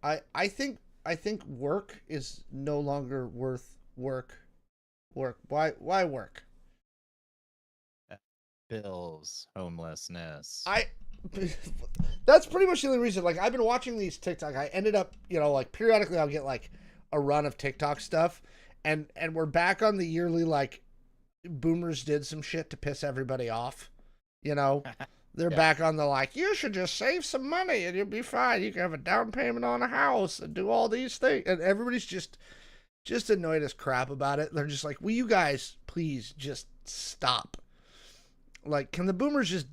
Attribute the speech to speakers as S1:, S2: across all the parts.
S1: I think work is no longer worth work. Why work?
S2: Bills, homelessness.
S1: I that's pretty much the only reason. Like I've been watching these TikTok. I ended up, like periodically I'll get like a run of TikTok stuff, and we're back on the yearly like boomers did some shit to piss everybody off. You know, they're
S2: Yeah.
S1: back on the like you should just save some money and you'll be fine. You can have a down payment on a house and do all these things, and everybody's just annoyed as crap about it. They're just like, will you guys please just stop? Like, can the boomers just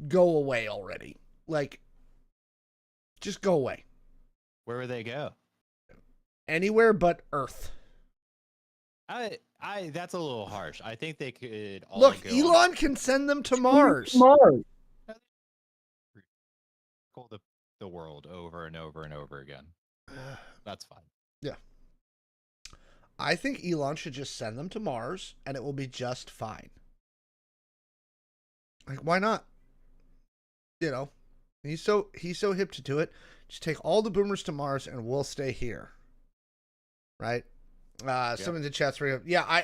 S1: go away already? Like, just go away.
S2: Where would they go?
S1: Anywhere but Earth.
S2: That's a little harsh. I think they could all
S1: Look,
S2: go on
S1: Elon can send them to Mars.
S3: Mars.
S2: circle the world over and over and over again. That's fine.
S1: Yeah. I think Elon should just send them to Mars and it will be just fine. Like, why not? He's so hip to do it. Just take all the boomers to Mars and we'll stay here. Right? Someone in the chat's right up. Yeah,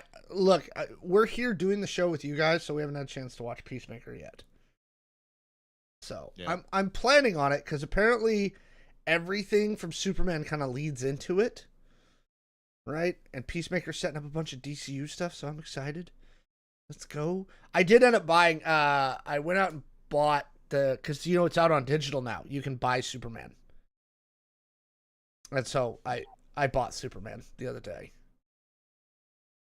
S1: we're here doing the show with you guys, so we haven't had a chance to watch Peacemaker yet. So
S2: Yeah.
S1: I'm planning on it because apparently everything from Superman kind of leads into it, right? And Peacemaker's setting up a bunch of DCU stuff, so I'm excited. Let's go. I did end up buying. I went out and bought because it's out on digital now. You can buy Superman, and so I bought Superman the other day.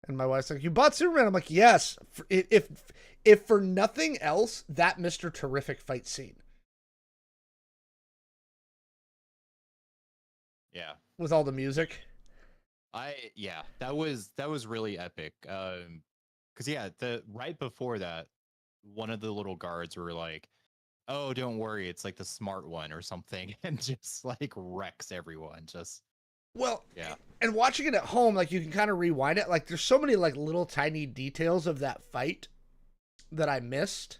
S1: And my wife's like, "You bought Superman?" I'm like, "Yes." If for nothing else, that Mr. Terrific fight scene.
S2: Yeah.
S1: With all the music.
S2: That was really epic. Cause the right before that, one of the little guards were like, "Oh, don't worry, it's like the smart one or something," and just like wrecks everyone.
S1: Well,
S2: Yeah.
S1: and watching it at home, like you can kind of rewind it. Like there's so many like little tiny details of that fight that I missed.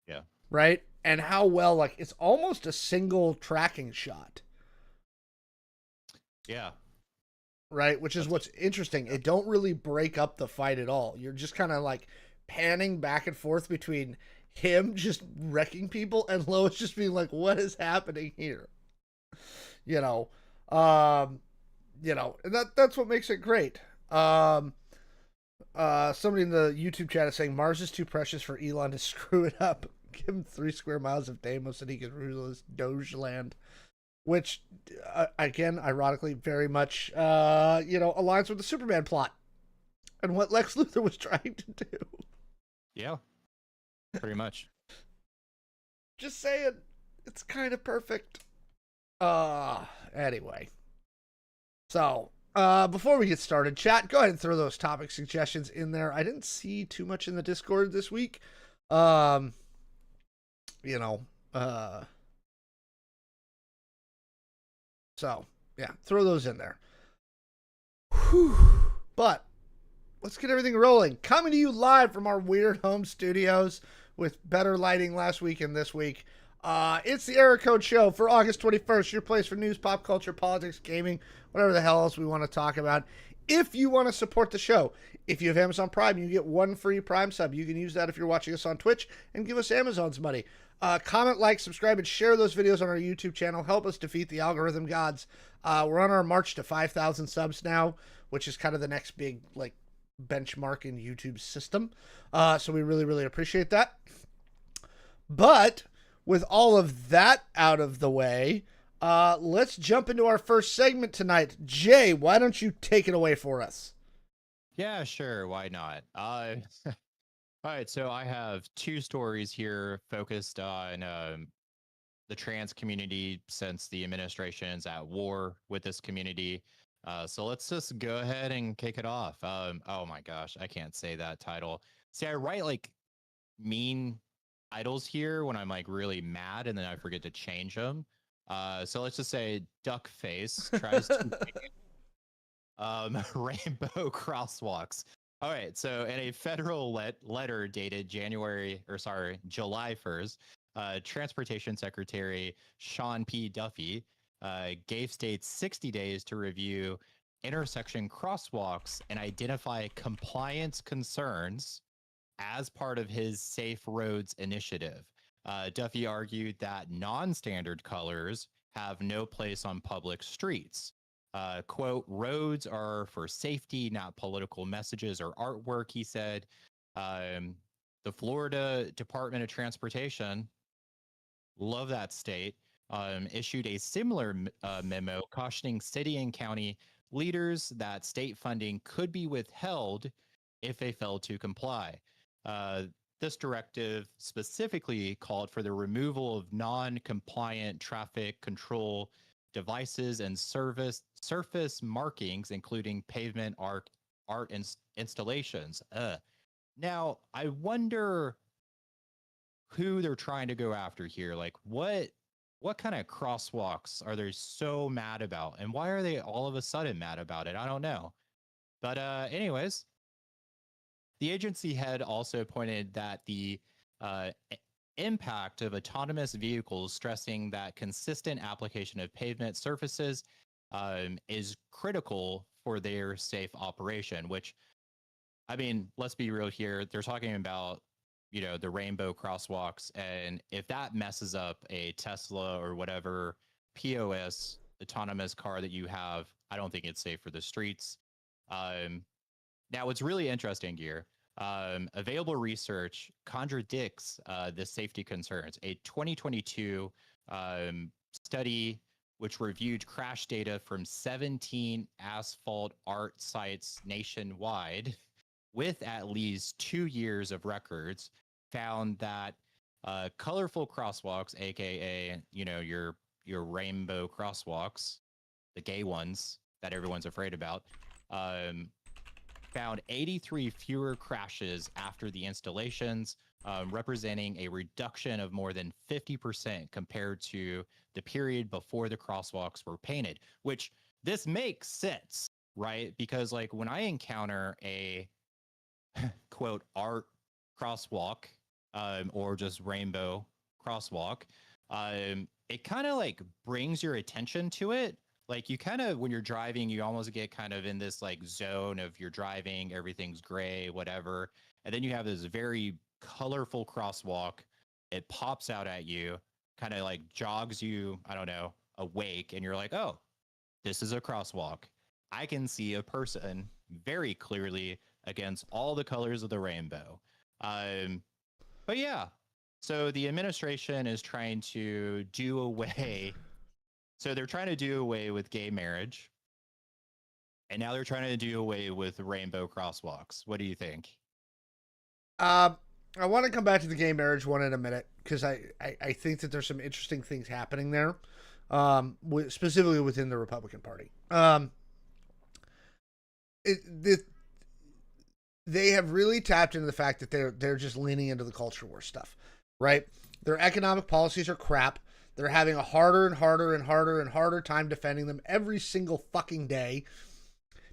S2: Yeah.
S1: Right? And how well, like it's almost a single tracking shot.
S2: Yeah.
S1: Right? Which is what's interesting. It don't really break up the fight at all. You're just kind of like panning back and forth between him just wrecking people and Lois just being like, what is happening here? And that's what makes it great. Somebody in the YouTube chat is saying Mars is too precious for Elon to screw it up. Give him 3 square miles of Deimos and he can rule his Doge land. Which, again, ironically, very much, aligns with the Superman plot and what Lex Luthor was trying to do.
S2: Yeah. Pretty much.
S1: Just saying, it's kind of perfect. Anyway. So, before we get started, chat, go ahead and throw those topic suggestions in there. I didn't see too much in the Discord this week. So, yeah, throw those in there. Whew. But, let's get everything rolling. Coming to you live from our weird home studios with better lighting last week and this week. It's the Error Code Show for August 21st, your place for news, pop culture, politics, gaming, whatever the hell else we want to talk about. If you want to support the show, if you have Amazon Prime, you get 1 free Prime sub. You can use that if you're watching us on Twitch and give us Amazon's money. Comment, like, subscribe, and share those videos on our YouTube channel. Help us defeat the algorithm gods. We're on our march to 5,000 subs now, which is kind of the next big benchmark in YouTube's system. So we really, really appreciate that. But with all of that out of the way, let's jump into our first segment tonight. Jay, why don't you take it away for us?
S2: Yeah, sure. Why not? All right, so I have 2 stories here focused on the trans community since the administration's at war with this community. So let's just go ahead and kick it off. Oh my gosh, I can't say that title. See, I write like mean titles here when I'm like really mad and then I forget to change them. So let's just say Duckface tries to rainbow crosswalks. All right, so in a federal letter dated July 1st, Transportation Secretary Sean P. Duffy gave states 60 days to review intersection crosswalks and identify compliance concerns as part of his Safe Roads initiative. Duffy argued that non-standard colors have no place on public streets. Quote, roads are for safety, not political messages or artwork, he said. The Florida Department of Transportation, love that state, issued a similar memo cautioning city and county leaders that state funding could be withheld if they failed to comply. This directive specifically called for the removal of non-compliant traffic control devices and surface markings, including pavement art installations. Now, I wonder who they're trying to go after here. Like, what kind of crosswalks are they so mad about, and why are they all of a sudden mad about it? I don't know. But anyways, the agency head also pointed that the impact of autonomous vehicles, stressing that consistent application of pavement surfaces is critical for their safe operation, which, I mean, let's be real here. They're talking about, you know, the rainbow crosswalks. And if that messes up a Tesla or whatever POS autonomous car that you have, I don't think it's safe for the streets. Now, what's really interesting here, available research contradicts the safety concerns. A 2022 study which reviewed crash data from 17 asphalt art sites nationwide with at least 2 years of records, found that colorful crosswalks, aka, you know, your rainbow crosswalks, the gay ones that everyone's afraid about, found 83 fewer crashes after the installations, representing a reduction of more than 50% compared to the period before the crosswalks were painted, which this makes sense, right? Because like when I encounter a quote art crosswalk or just rainbow crosswalk, it kind of like brings your attention to it. Like you kind of, when you're driving, you almost get kind of in this like zone of you're driving, everything's gray, whatever. And then you have this very colorful crosswalk. It pops out at you, kind of like jogs you, I don't know, awake. And you're like, oh, this is a crosswalk. I can see a person very clearly against all the colors of the rainbow. But yeah, so the administration is trying to do away. So they're trying to do away with gay marriage. And now they're trying to do away with rainbow crosswalks. What do you think?
S1: I want to come back to the gay marriage one in a minute because I think that there's some interesting things happening there, specifically within the Republican Party. They have really tapped into the fact that they're just leaning into the culture war stuff, right? Their economic policies are crap. They're having a harder and harder and harder and harder time defending them every single fucking day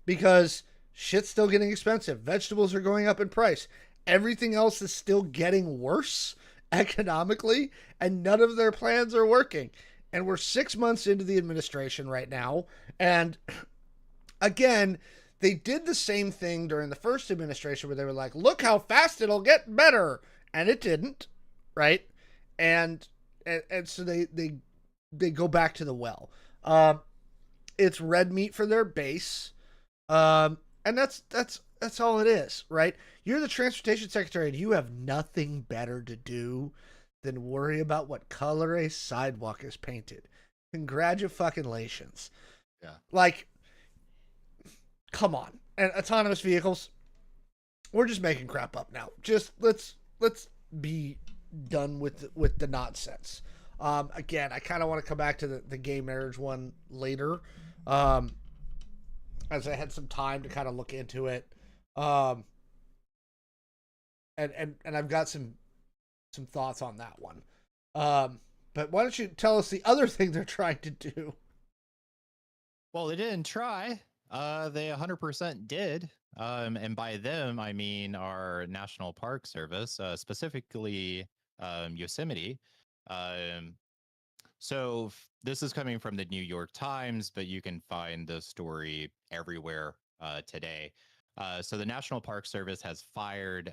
S1: because shit's still getting expensive. Vegetables are going up in price. Everything else is still getting worse economically, and none of their plans are working. And we're 6 months into the administration right now. And again, they did the same thing during the first administration where they were like, look how fast it'll get better. And it didn't, right? And so they go back to the well. It's red meat for their base. And that's all it is, right? You're the transportation secretary and you have nothing better to do than worry about what color a sidewalk is painted. Congratulations.
S2: Yeah.
S1: Like, come on. And autonomous vehicles, we're just making crap up now. Just let's be done with the nonsense. Again, I kind of want to come back to the gay marriage one later, as I had some time to kind of look into it. And I've got some thoughts on that one. But why don't you tell us the other thing they're trying to do?
S2: Well, they didn't try. They 100% did. And by them, I mean our National Park Service, specifically Yosemite. So this is coming from the New York Times, but you can find the story everywhere today. So the National Park Service has fired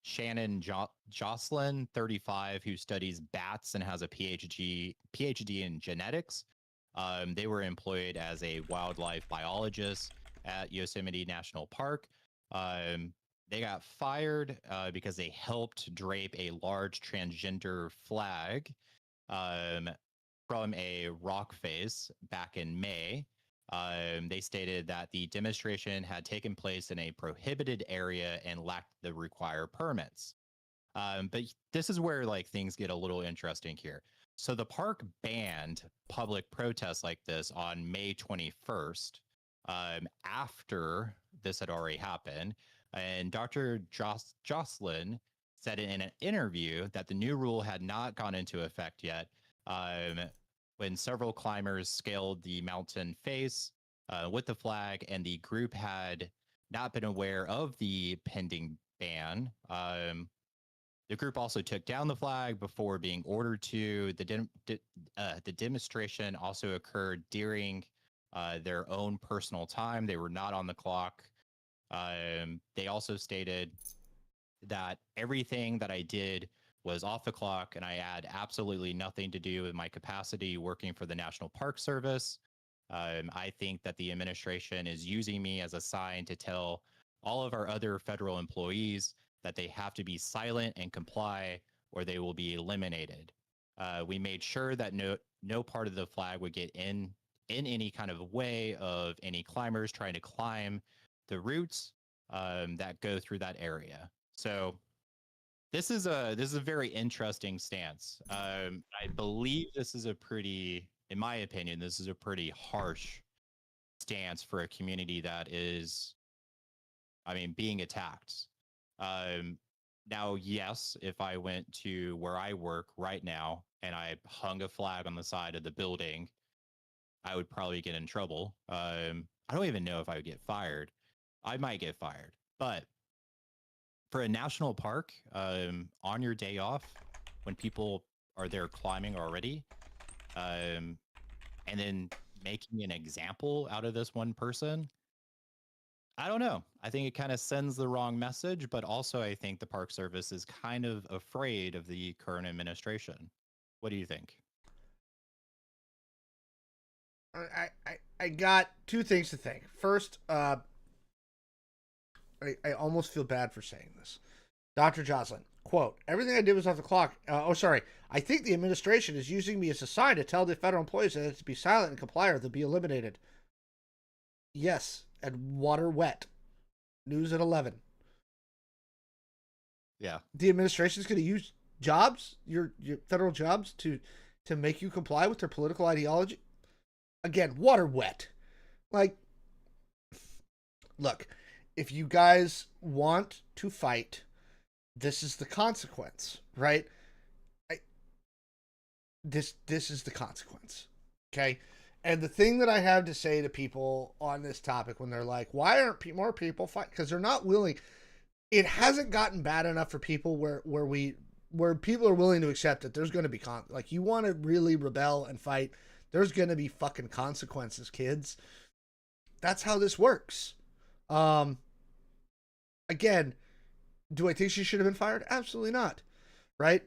S2: Shannon Jocelyn, 35, who studies bats and has a PhD in genetics. They were employed as a wildlife biologist at Yosemite National Park. They got fired because they helped drape a large transgender flag um, from a rock face back in May. They stated that the demonstration had taken place in a prohibited area and lacked the required permits. But this is where like things get a little interesting here. So the park banned public protests like this on May 21st, after this had already happened. And Dr. Jocelyn said in an interview that the new rule had not gone into effect yet, um, when several climbers scaled the mountain face with the flag, and the group had not been aware of the pending ban. The group also took down the flag before being ordered to. The demonstration also occurred during their own personal time. They were not on the clock. They also stated that everything that I did was off the clock, and I had absolutely nothing to do with my capacity working for the National Park Service. I think that the administration is using me as a sign to tell all of our other federal employees that they have to be silent and comply, or they will be eliminated. We made sure that no part of the flag would get in any kind of way of any climbers trying to climb the routes that go through that area. So this is a very interesting stance. I believe this is a pretty, in my opinion, this is a pretty harsh stance for a community that is, I mean, being attacked. Now, yes, if I went to where I work right now and I hung a flag on the side of the building, I would probably get in trouble. I don't even know if I would get fired. I might get fired, but for a national park, on your day off, when people are there climbing already, and then making an example out of this one person, I don't know. I think it kind of sends the wrong message, but also I think the Park Service is kind of afraid of the current administration. What do you think?
S1: I got two things to think. First, I almost feel bad for saying this. Dr. Jocelyn, quote, everything I did was off the clock. I think the administration is using me as a sign to tell the federal employees that to be silent and comply or they'll be eliminated. Yes, and water wet. News at 11.
S2: Yeah.
S1: The administration is going to use jobs, your federal jobs, to make you comply with their political ideology. Again, water wet. Like, look, if you guys want to fight, this is the consequence, right? This is the consequence. Okay? And the thing that I have to say to people on this topic when they're like, why aren't more people fight? Because they're not willing. It hasn't gotten bad enough for people where people are willing to accept that there's going to be like, you want to really rebel and fight, there's going to be fucking consequences, kids. That's how this works. Again, do I think she should have been fired? Absolutely not. Right?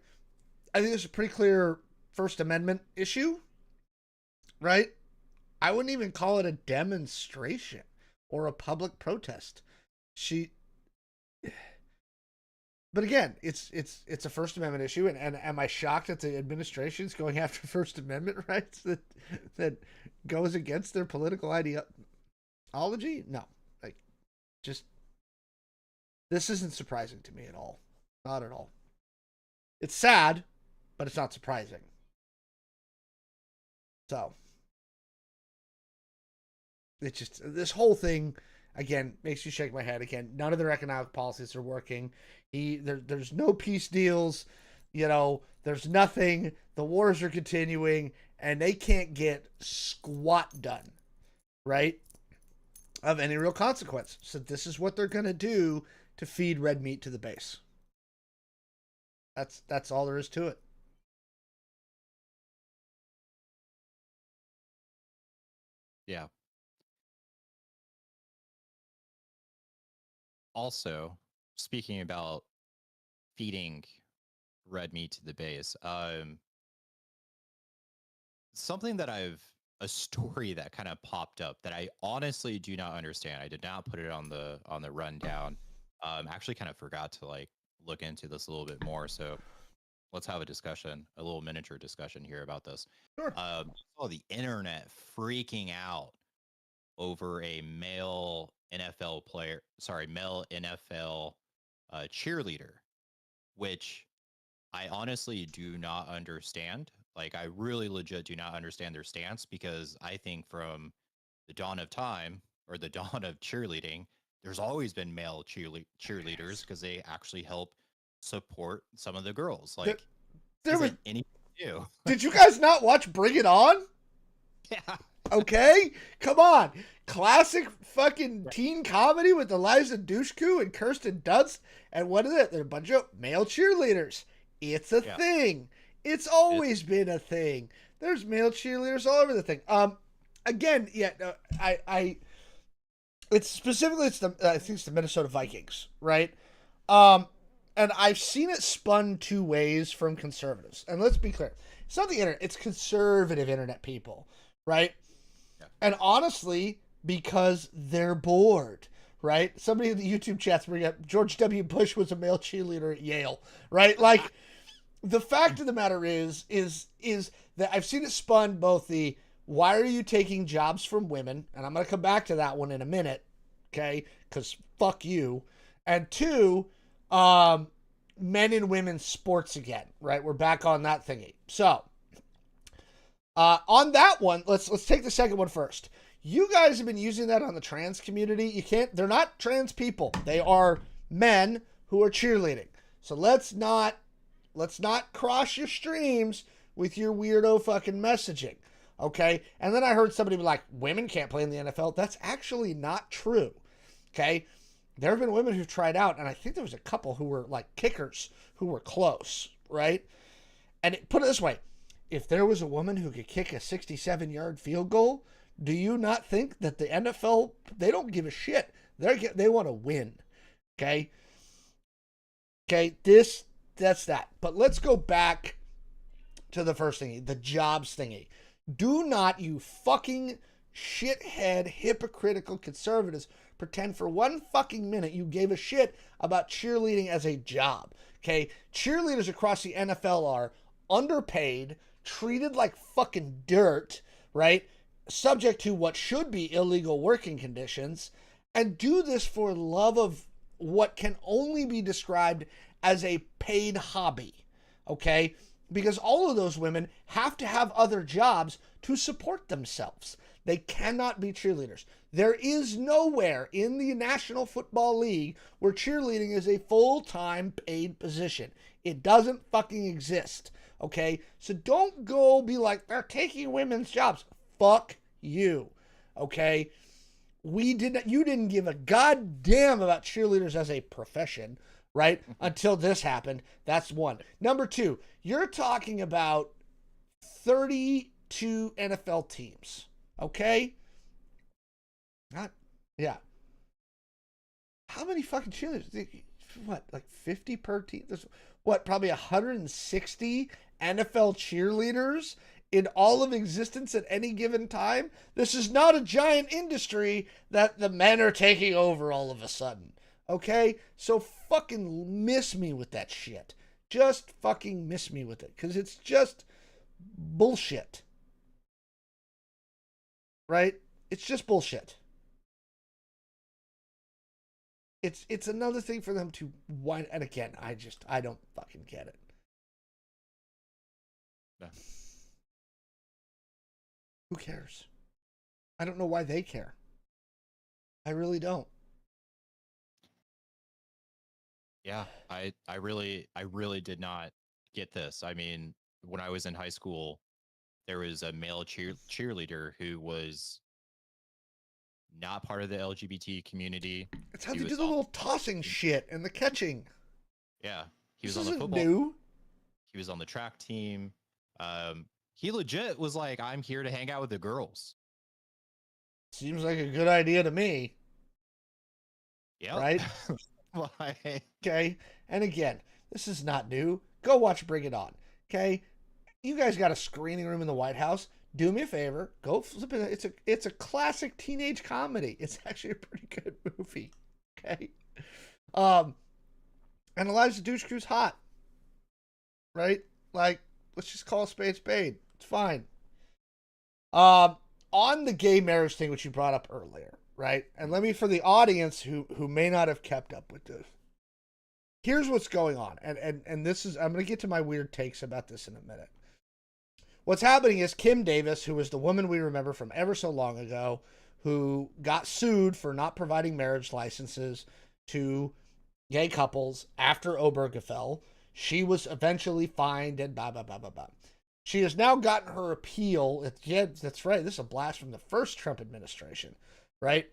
S1: I think there's a pretty clear First Amendment issue. Right? I wouldn't even call it a demonstration or a public protest. But again, it's a First Amendment issue, and am I shocked that the administration is going after First Amendment rights that goes against their political ideology? No, like, just this isn't surprising to me at all, not at all. It's sad, but it's not surprising. So it's just this whole thing again makes you shake my head. Again, none of their economic policies are working. There's no peace deals. There's nothing. The wars are continuing, and they can't get squat done, right? Of any real consequence. So this is what they're gonna do to feed red meat to the base. That's all there is to it.
S2: Yeah. Also, speaking about feeding red meat to the base, something that a story that kind of popped up that I honestly do not understand. I did not put it on the rundown. Actually kind of forgot to like look into this a little bit more. So let's have a discussion, a little miniature discussion here about this.
S1: Sure.
S2: Oh, the internet freaking out over a male NFL cheerleader, which I honestly do not understand. Like, I really legit do not understand their stance because I think from the dawn of time or the dawn of cheerleading, there's always been male cheerleaders because they actually help support some of the girls.
S1: There,
S2: Like,
S1: there was.
S2: isn't anything new?
S1: Did you guys not watch Bring It On?
S2: Yeah.
S1: Okay, come on. Classic fucking teen comedy with Eliza Dushku and Kirsten Dunst. And what is it? They're a bunch of male cheerleaders. It's a thing. It's always been a thing. There's male cheerleaders all over the thing. Again, yeah, it's specifically I think it's the Minnesota Vikings, right? And I've seen it spun two ways from conservatives. And let's be clear, it's not the internet; it's conservative internet people, right?
S2: Yeah.
S1: And honestly, because they're bored, right? Somebody in the YouTube chats bring up George W. Bush was a male cheerleader at Yale, right? Like, the fact of the matter is that I've seen it spun both the why are you taking jobs from women, and I'm going to come back to that one in a minute, okay? Because fuck you. And two, men and women's sports again, right? We're back on that thingy. So, on that one, let's take the second one first. You guys have been using that on the trans community. You can't. They're not trans people. They are men who are cheerleading. So let's not cross your streams with your weirdo fucking messaging. Okay? And then I heard somebody be like, women can't play in the NFL. That's actually not true. Okay? There have been women who've tried out, and I think there was a couple who were like kickers who were close, right? And put it this way, if there was a woman who could kick a 67-yard field goal, do you not think that the NFL, they don't give a shit. They want to win. Okay? Okay, that's that. But let's go back to the first thingy, the jobs thingy. Do not, you fucking shithead, hypocritical conservatives, pretend for one fucking minute you gave a shit about cheerleading as a job. Okay? Cheerleaders across the NFL are underpaid, treated like fucking dirt, right? Subject to what should be illegal working conditions, and do this for love of what can only be described as a paid hobby, okay? Because all of those women have to have other jobs to support themselves. They cannot be cheerleaders. There is nowhere in the National Football League where cheerleading is a full-time paid position. It doesn't fucking exist, okay? So don't go be like, they're taking women's jobs. Fuck you, okay? You didn't give a goddamn about cheerleaders as a profession, right? Until this happened. That's one. Number two, you're talking about 32 NFL teams, okay? Yeah. How many fucking cheerleaders? What, like 50 per team? There's, what, probably 160 NFL cheerleaders in all of existence at any given time? This is not a giant industry that the men are taking over all of a sudden. Okay? So fucking miss me with that shit. Just fucking miss me with it. Because it's just bullshit. Right? It's just bullshit. It's another thing for them to whine. And again, I don't fucking get it.
S2: No.
S1: Who cares? I don't know why they care. I really don't.
S2: Yeah, I really did not get this. I mean, when I was in high school, there was a male cheerleader who was not part of the LGBT community.
S1: It's how they do the little tossing shit and the catching.
S2: Yeah, he
S1: This
S2: was on the
S1: isn't
S2: football.
S1: new.
S2: He was on the track team. He legit was like, I'm here to hang out with the girls.
S1: Seems like a good idea to me,
S2: Yep.
S1: right?
S2: Why?
S1: Okay. And again, this is not new. Go watch Bring It On. Okay. You guys got a screening room in the White House. Do me a favor. Go flip it. It's a classic teenage comedy. It's actually a pretty good movie. Okay. Um, and Elijah Douche Crew's hot. Right? Like, let's just call a spade spade. It's fine. Um, on the gay marriage thing, which you brought up earlier, right? And let me, for the audience who may not have kept up with this, here's what's going on. And this is, I'm going to get to my weird takes about this in a minute. What's happening is Kim Davis, who was the woman we remember from ever so long ago, who got sued for not providing marriage licenses to gay couples after Obergefell, she was eventually fined and blah, blah, blah, blah, blah. She has now gotten her appeal. Yeah, that's right. This is a blast from the first Trump administration, right?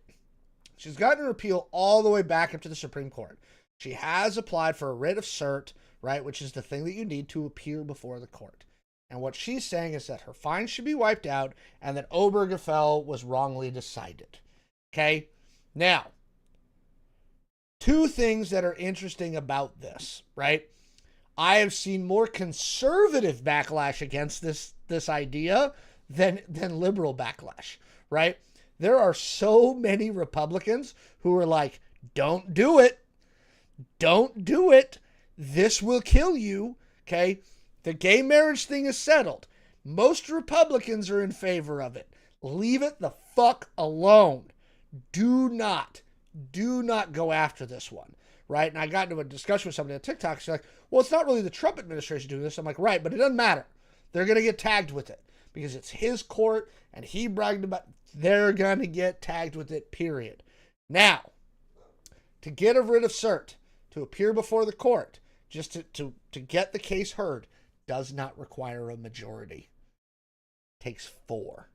S1: She's gotten her appeal all the way back up to the Supreme Court. She has applied for a writ of cert, right, which is the thing that you need to appear before the court. And what she's saying is that her fine should be wiped out and that Obergefell was wrongly decided. Okay? Now, two things that are interesting about this, right? I have seen more conservative backlash against this idea than liberal backlash, right? There are so many Republicans who are like, don't do it. Don't do it. This will kill you. Okay? The gay marriage thing is settled. Most Republicans are in favor of it. Leave it the fuck alone. Do not go after this one, right? And I got into a discussion with somebody on TikTok. She's like, well, it's not really the Trump administration doing this. I'm like, right, but it doesn't matter. They're going to get tagged with it because it's his court and he bragged about it. They're going to get tagged with it, period. Now, to get a writ of cert, to appear before the court, just to get the case heard, does not require a majority. Takes 4.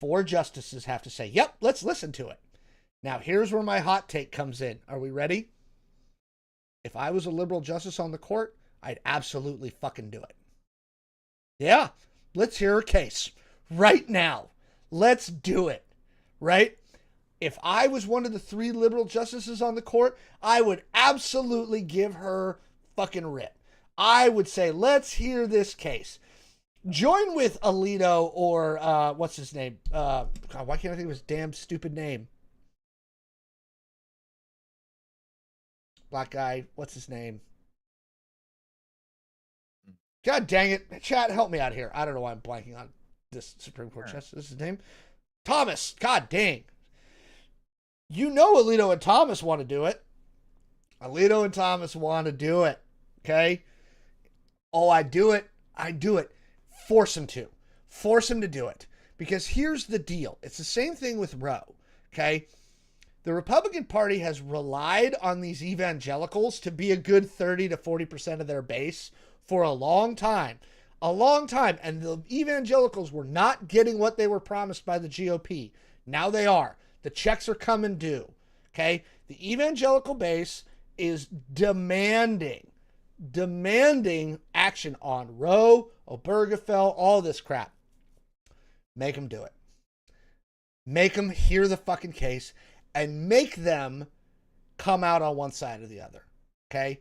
S1: 4 justices have to say, yep, let's listen to it. Now, here's where my hot take comes in. Are we ready? If I was a liberal justice on the court, I'd absolutely fucking do it. Yeah, let's hear a case right now. Let's do it, right? If I was one of the 3 liberal justices on the court, I would absolutely give her fucking writ. I would say, let's hear this case. Join with Alito or, what's his name? God, why can't I think of his damn stupid name? Black guy, what's his name? God dang it. Chat, help me out here. I don't know why I'm blanking on this Supreme Court justice. This is his name? Thomas. God dang. You know Alito and Thomas want to do it. Alito and Thomas want to do it. Okay? Oh, I do it. Force him to. Force him to do it. Because here's the deal. It's the same thing with Roe. Okay? The Republican Party has relied on these evangelicals to be a good 30 to 40% of their base for a long time. A long time. And the evangelicals were not getting what they were promised by the GOP. Now they are. The checks are coming due. Okay? The evangelical base is demanding action on Roe, Obergefell, all this crap. Make them do it. Make them hear the fucking case and make them come out on one side or the other. Okay?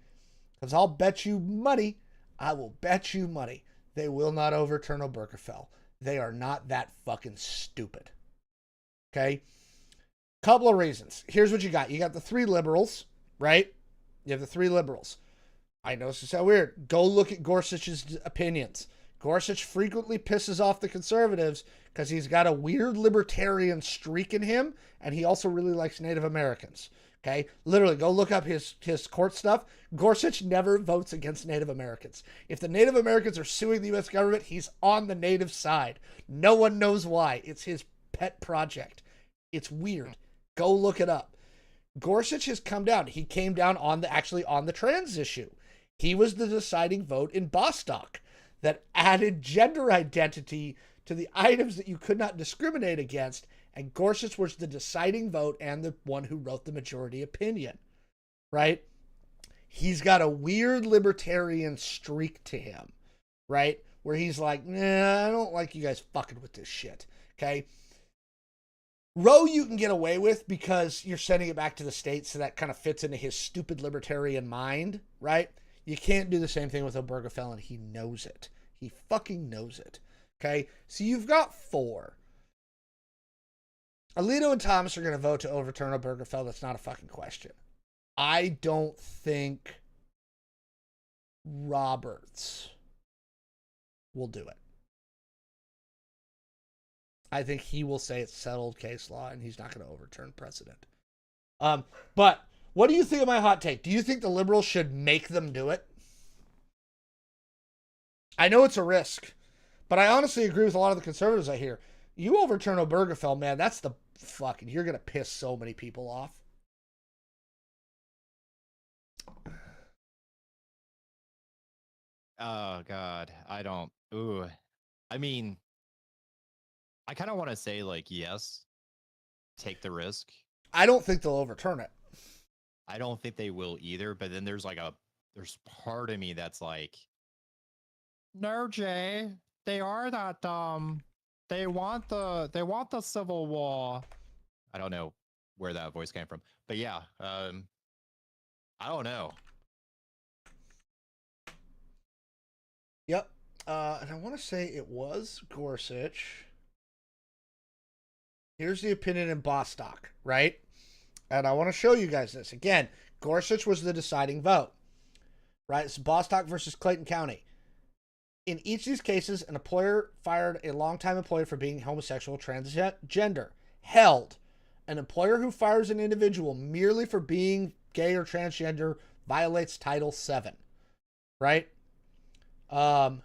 S1: Because I'll bet you money, I will bet you money, they will not overturn Obergefell. They are not that fucking stupid. Okay? Couple of reasons. Here's what you got. You got the 3 liberals, right? You have the 3 liberals. I know this is so weird. Go look at Gorsuch's opinions. Gorsuch frequently pisses off the conservatives because he's got a weird libertarian streak in him, and he also really likes Native Americans. Okay? Literally, go look up his court stuff. Gorsuch never votes against Native Americans. If the Native Americans are suing the U.S. government, he's on the native side. No one knows why. It's his pet project. It's weird. Go look it up. Gorsuch has come down. He came down on the trans issue. He was the deciding vote in Bostock that added gender identity to the items that you could not discriminate against, and Gorsuch was the deciding vote and the one who wrote the majority opinion, right? He's got a weird libertarian streak to him, right? Where he's like, nah, I don't like you guys fucking with this shit, okay? Roe you can get away with because you're sending it back to the states, so that kind of fits into his stupid libertarian mind, right? You can't do the same thing with Obergefell, and he knows it. He fucking knows it. Okay? So you've got 4. Alito and Thomas are going to vote to overturn Obergefell. That's not a fucking question. I don't think Roberts will do it. I think he will say it's settled case law and he's not going to overturn precedent. But what do you think of my hot take? Do you think the liberals should make them do it? I know it's a risk, but I honestly agree with a lot of the conservatives I hear. You overturn Obergefell, man, that's the fucking, you're going to piss so many people off.
S2: Oh God, I don't. Ooh, I mean, I kind of want to say like yes, take the risk.
S1: I don't think they'll overturn it.
S2: I don't think they will either. But then there's part of me that's like, no, Jay, they are that dumb. They want the Civil War. I don't know where that voice came from, but yeah, I don't know.
S1: Yep. And I want to say it was Gorsuch. Here's the opinion in Bostock, right? And I want to show you guys this. Again, Gorsuch was the deciding vote, right? It's Bostock versus Clayton County. In each of these cases, an employer fired a longtime employee for being homosexual, transgender. Held. An employer who fires an individual merely for being gay or transgender violates Title VII, right? And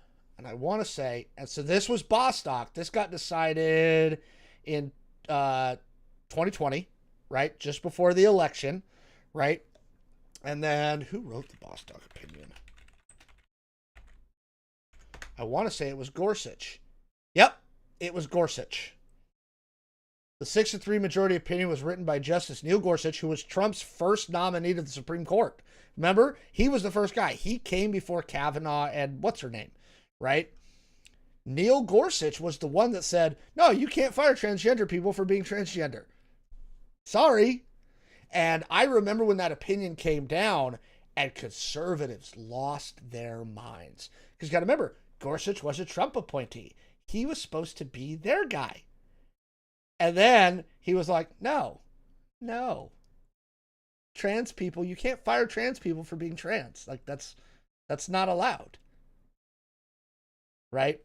S1: I want to say, and so this was Bostock. This got decided in 2020, right? Just before the election, right? And then who wrote the Bostock opinion? I want to say it was Gorsuch. Yep, it was Gorsuch. The 6-3 majority opinion was written by Justice Neil Gorsuch, who was Trump's first nominee to the Supreme Court. Remember? He was the first guy. He came before Kavanaugh and what's her name, right? Neil Gorsuch was the one that said, no, you can't fire transgender people for being transgender. Sorry. And I remember when that opinion came down and conservatives lost their minds. Because you got to remember, Gorsuch was a Trump appointee. He was supposed to be their guy. And then he was like, no. Trans people, you can't fire trans people for being trans. Like that's not allowed. Right?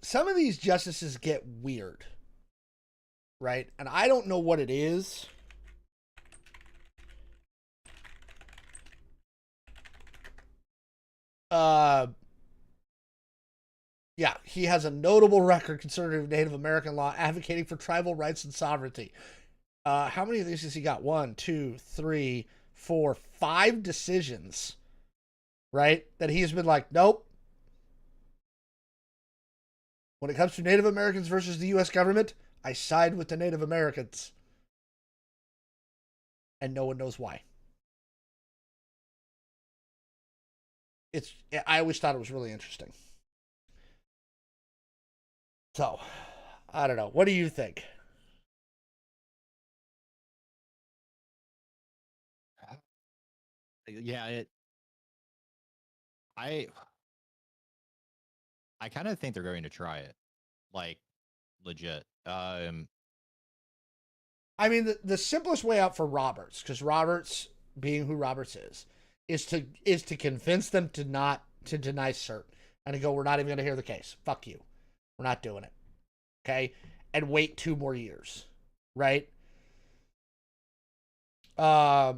S1: Some of these justices get weird. Right? And I don't know what it is. Yeah, he has a notable record concerning Native American law, advocating for tribal rights and sovereignty. How many of these has he got? 1, 2, 3, 4, 5 decisions, right? That he's been like, nope. When it comes to Native Americans versus the U.S. government, I side with the Native Americans. And no one knows why. I always thought it was really interesting. So, I don't know. What do you think?
S2: Yeah, I kind of think they're going to try it, like legit.
S1: I mean, the simplest way out for Roberts, because Roberts, being who Roberts is to convince them to deny cert and to go, we're not even going to hear the case. Fuck you. We're not doing it. Okay? And wait 2 more years. Right? I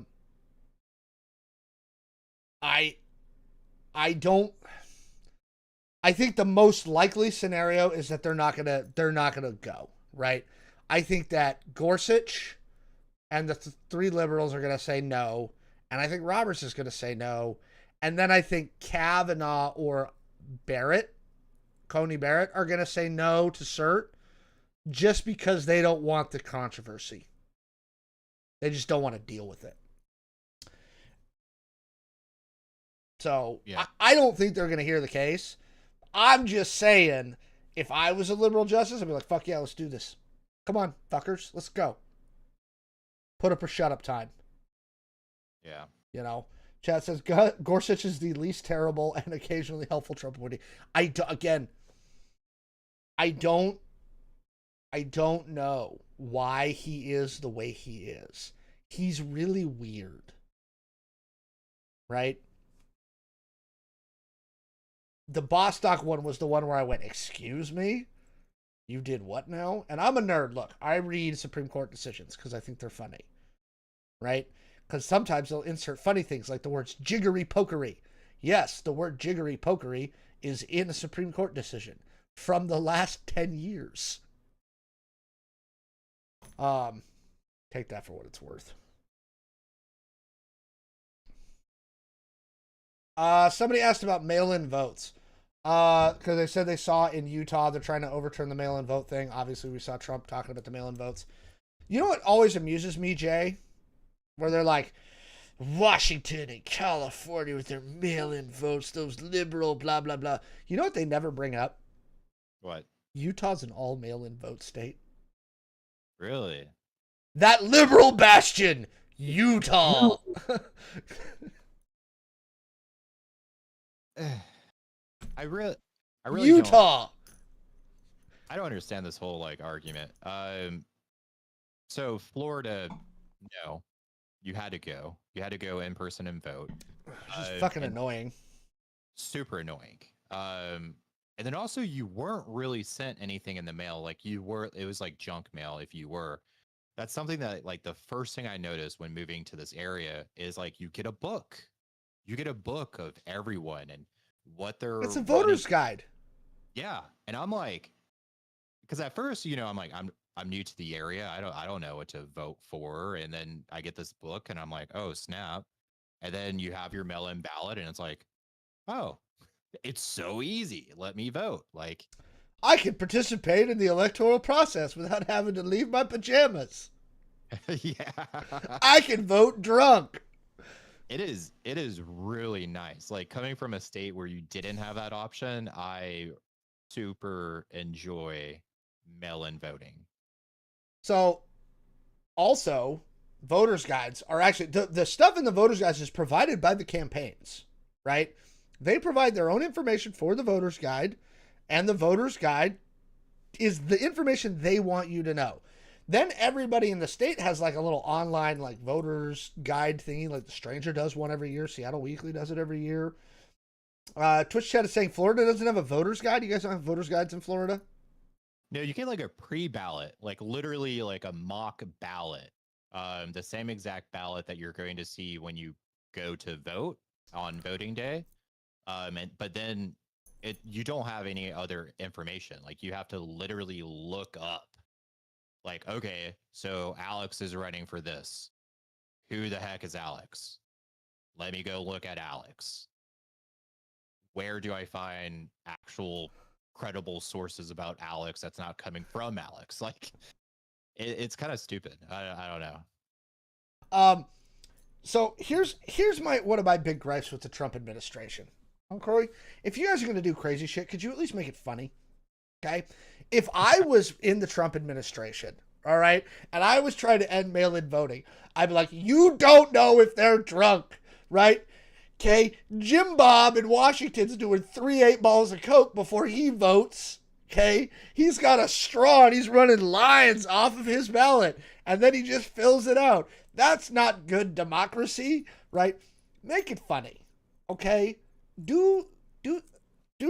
S1: think the most likely scenario is that they're not gonna go, right? I think that Gorsuch and the 3 liberals are gonna say no, and I think Roberts is gonna say no, and then I think Kavanaugh or Coney Barrett are gonna say no to cert, just because they don't want the controversy. They just don't want to deal with it. So yeah. I don't think they're going to hear the case. I'm just saying, if I was a liberal justice, I'd be like, fuck yeah, let's do this. Come on, fuckers. Let's go. Put up or shut up time.
S2: Yeah.
S1: You know, chat says Gorsuch is the least terrible and occasionally helpful Trump appointee. I don't know why he is the way he is. He's really weird, right? The Bostock one was the one where I went, excuse me? You did what now? And I'm a nerd. Look, I read Supreme Court decisions because I think they're funny, right? Because sometimes they'll insert funny things like the words jiggery pokery. Yes, the word jiggery pokery is in a Supreme Court decision from the last 10 years. Take that for what it's worth. Somebody asked about mail-in votes. Because they said they saw in Utah they're trying to overturn the mail-in vote thing. Obviously, we saw Trump talking about the mail-in votes. You know what always amuses me, Jay? Where they're like, Washington and California with their mail-in votes, those liberal blah, blah, blah. You know what they never bring up?
S2: What?
S1: Utah's an all mail-in vote state.
S2: Really?
S1: That liberal bastion, Utah.
S2: I really
S1: Utah.
S2: I don't understand this whole like argument. So Florida, no, you had to go. You had to go in person and vote.
S1: It's just fucking annoying.
S2: Super annoying. And then also you weren't really sent anything in the mail. Like it was like junk mail if you were. That's something that like the first thing I noticed when moving to this area is like you get a book. You get a book of everyone and what they're
S1: It's a voter's guide.
S2: Yeah. And I'm like, because at first, I'm like, I'm new to the area. I don't know what to vote for. And then I get this book and I'm like, oh snap. And then you have your mail-in ballot and it's like, oh, it's so easy. Let me vote. Like
S1: I can participate in the electoral process without having to leave my pajamas.
S2: yeah.
S1: I can vote drunk.
S2: It is really nice. Like coming from a state where you didn't have that option, I super enjoy mail-in voting.
S1: So, also, voters' guides are actually the stuff in the voters' guides is provided by the campaigns, right? They provide their own information for the voters' guide, and the voters' guide is the information they want you to know. Then everybody in the state has like a little online like voters guide thingy, like the Stranger does one every year. Seattle Weekly does it every year. Twitch chat is saying Florida doesn't have a voters guide. You guys don't have voters guides in Florida?
S2: No, you get like a pre-ballot, like literally like a mock ballot. The same exact ballot that you're going to see when you go to vote on voting day. But then you don't have any other information. Like you have to literally look up. Like, okay, so Alex is running for this. Who the heck is Alex? Let me go look at Alex. Where do I find actual credible sources about Alex that's not coming from Alex? Like, it's kind of stupid. I don't know.
S1: So here's one of my big gripes with the Trump administration. Corey, if you guys are going to do crazy shit, could you at least make it funny? Okay? If I was in the Trump administration, all right, and I was trying to end mail-in voting, I'd be like, you don't know if they're drunk, right? Okay? Jim Bob in Washington's doing 3 8-balls of Coke before he votes. Okay? He's got a straw and he's running lines off of his ballot, and then he just fills it out. That's not good democracy, right? Make it funny, okay? Do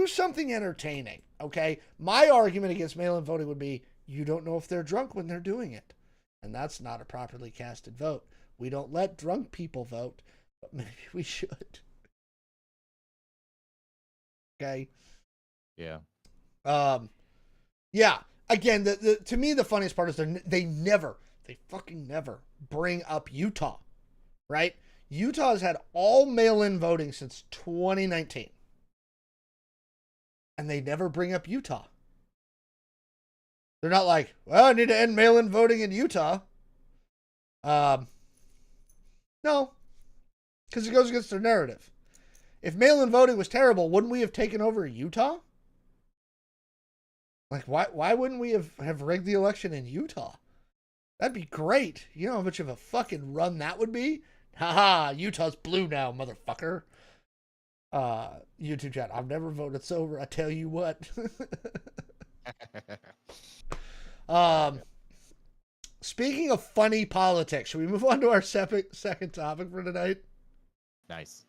S1: something entertaining, okay? My argument against mail-in voting would be you don't know if they're drunk when they're doing it. And that's not a properly casted vote. We don't let drunk people vote, but maybe we should. Okay?
S2: Yeah.
S1: Yeah. Again, to me, the funniest part is they fucking never bring up Utah, right? Utah has had all mail-in voting since 2019. And they never bring up Utah. They're not like, well, I need to end mail-in voting in Utah. No. Because it goes against their narrative. If mail-in voting was terrible, wouldn't we have taken over Utah? Like, why wouldn't we have rigged the election in Utah? That'd be great. You know how much of a fucking run that would be? Haha, Utah's blue now, motherfucker. YouTube chat. I've never voted sober. I tell you what. um, Speaking of funny politics, should we move on to our second topic for tonight?
S2: Nice.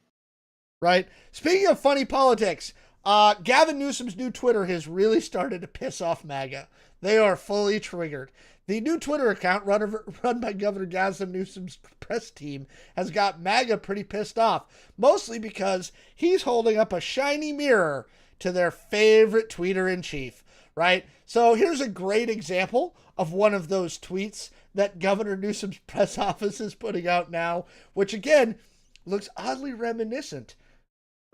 S1: Right. Speaking of funny politics, Gavin Newsom's new Twitter has really started to piss off MAGA. They are fully triggered. The new Twitter account run by Governor Gavin Newsom's press team has got MAGA pretty pissed off, mostly because he's holding up a shiny mirror to their favorite tweeter-in-chief, right? So here's a great example of one of those tweets that Governor Newsom's press office is putting out now, which again looks oddly reminiscent.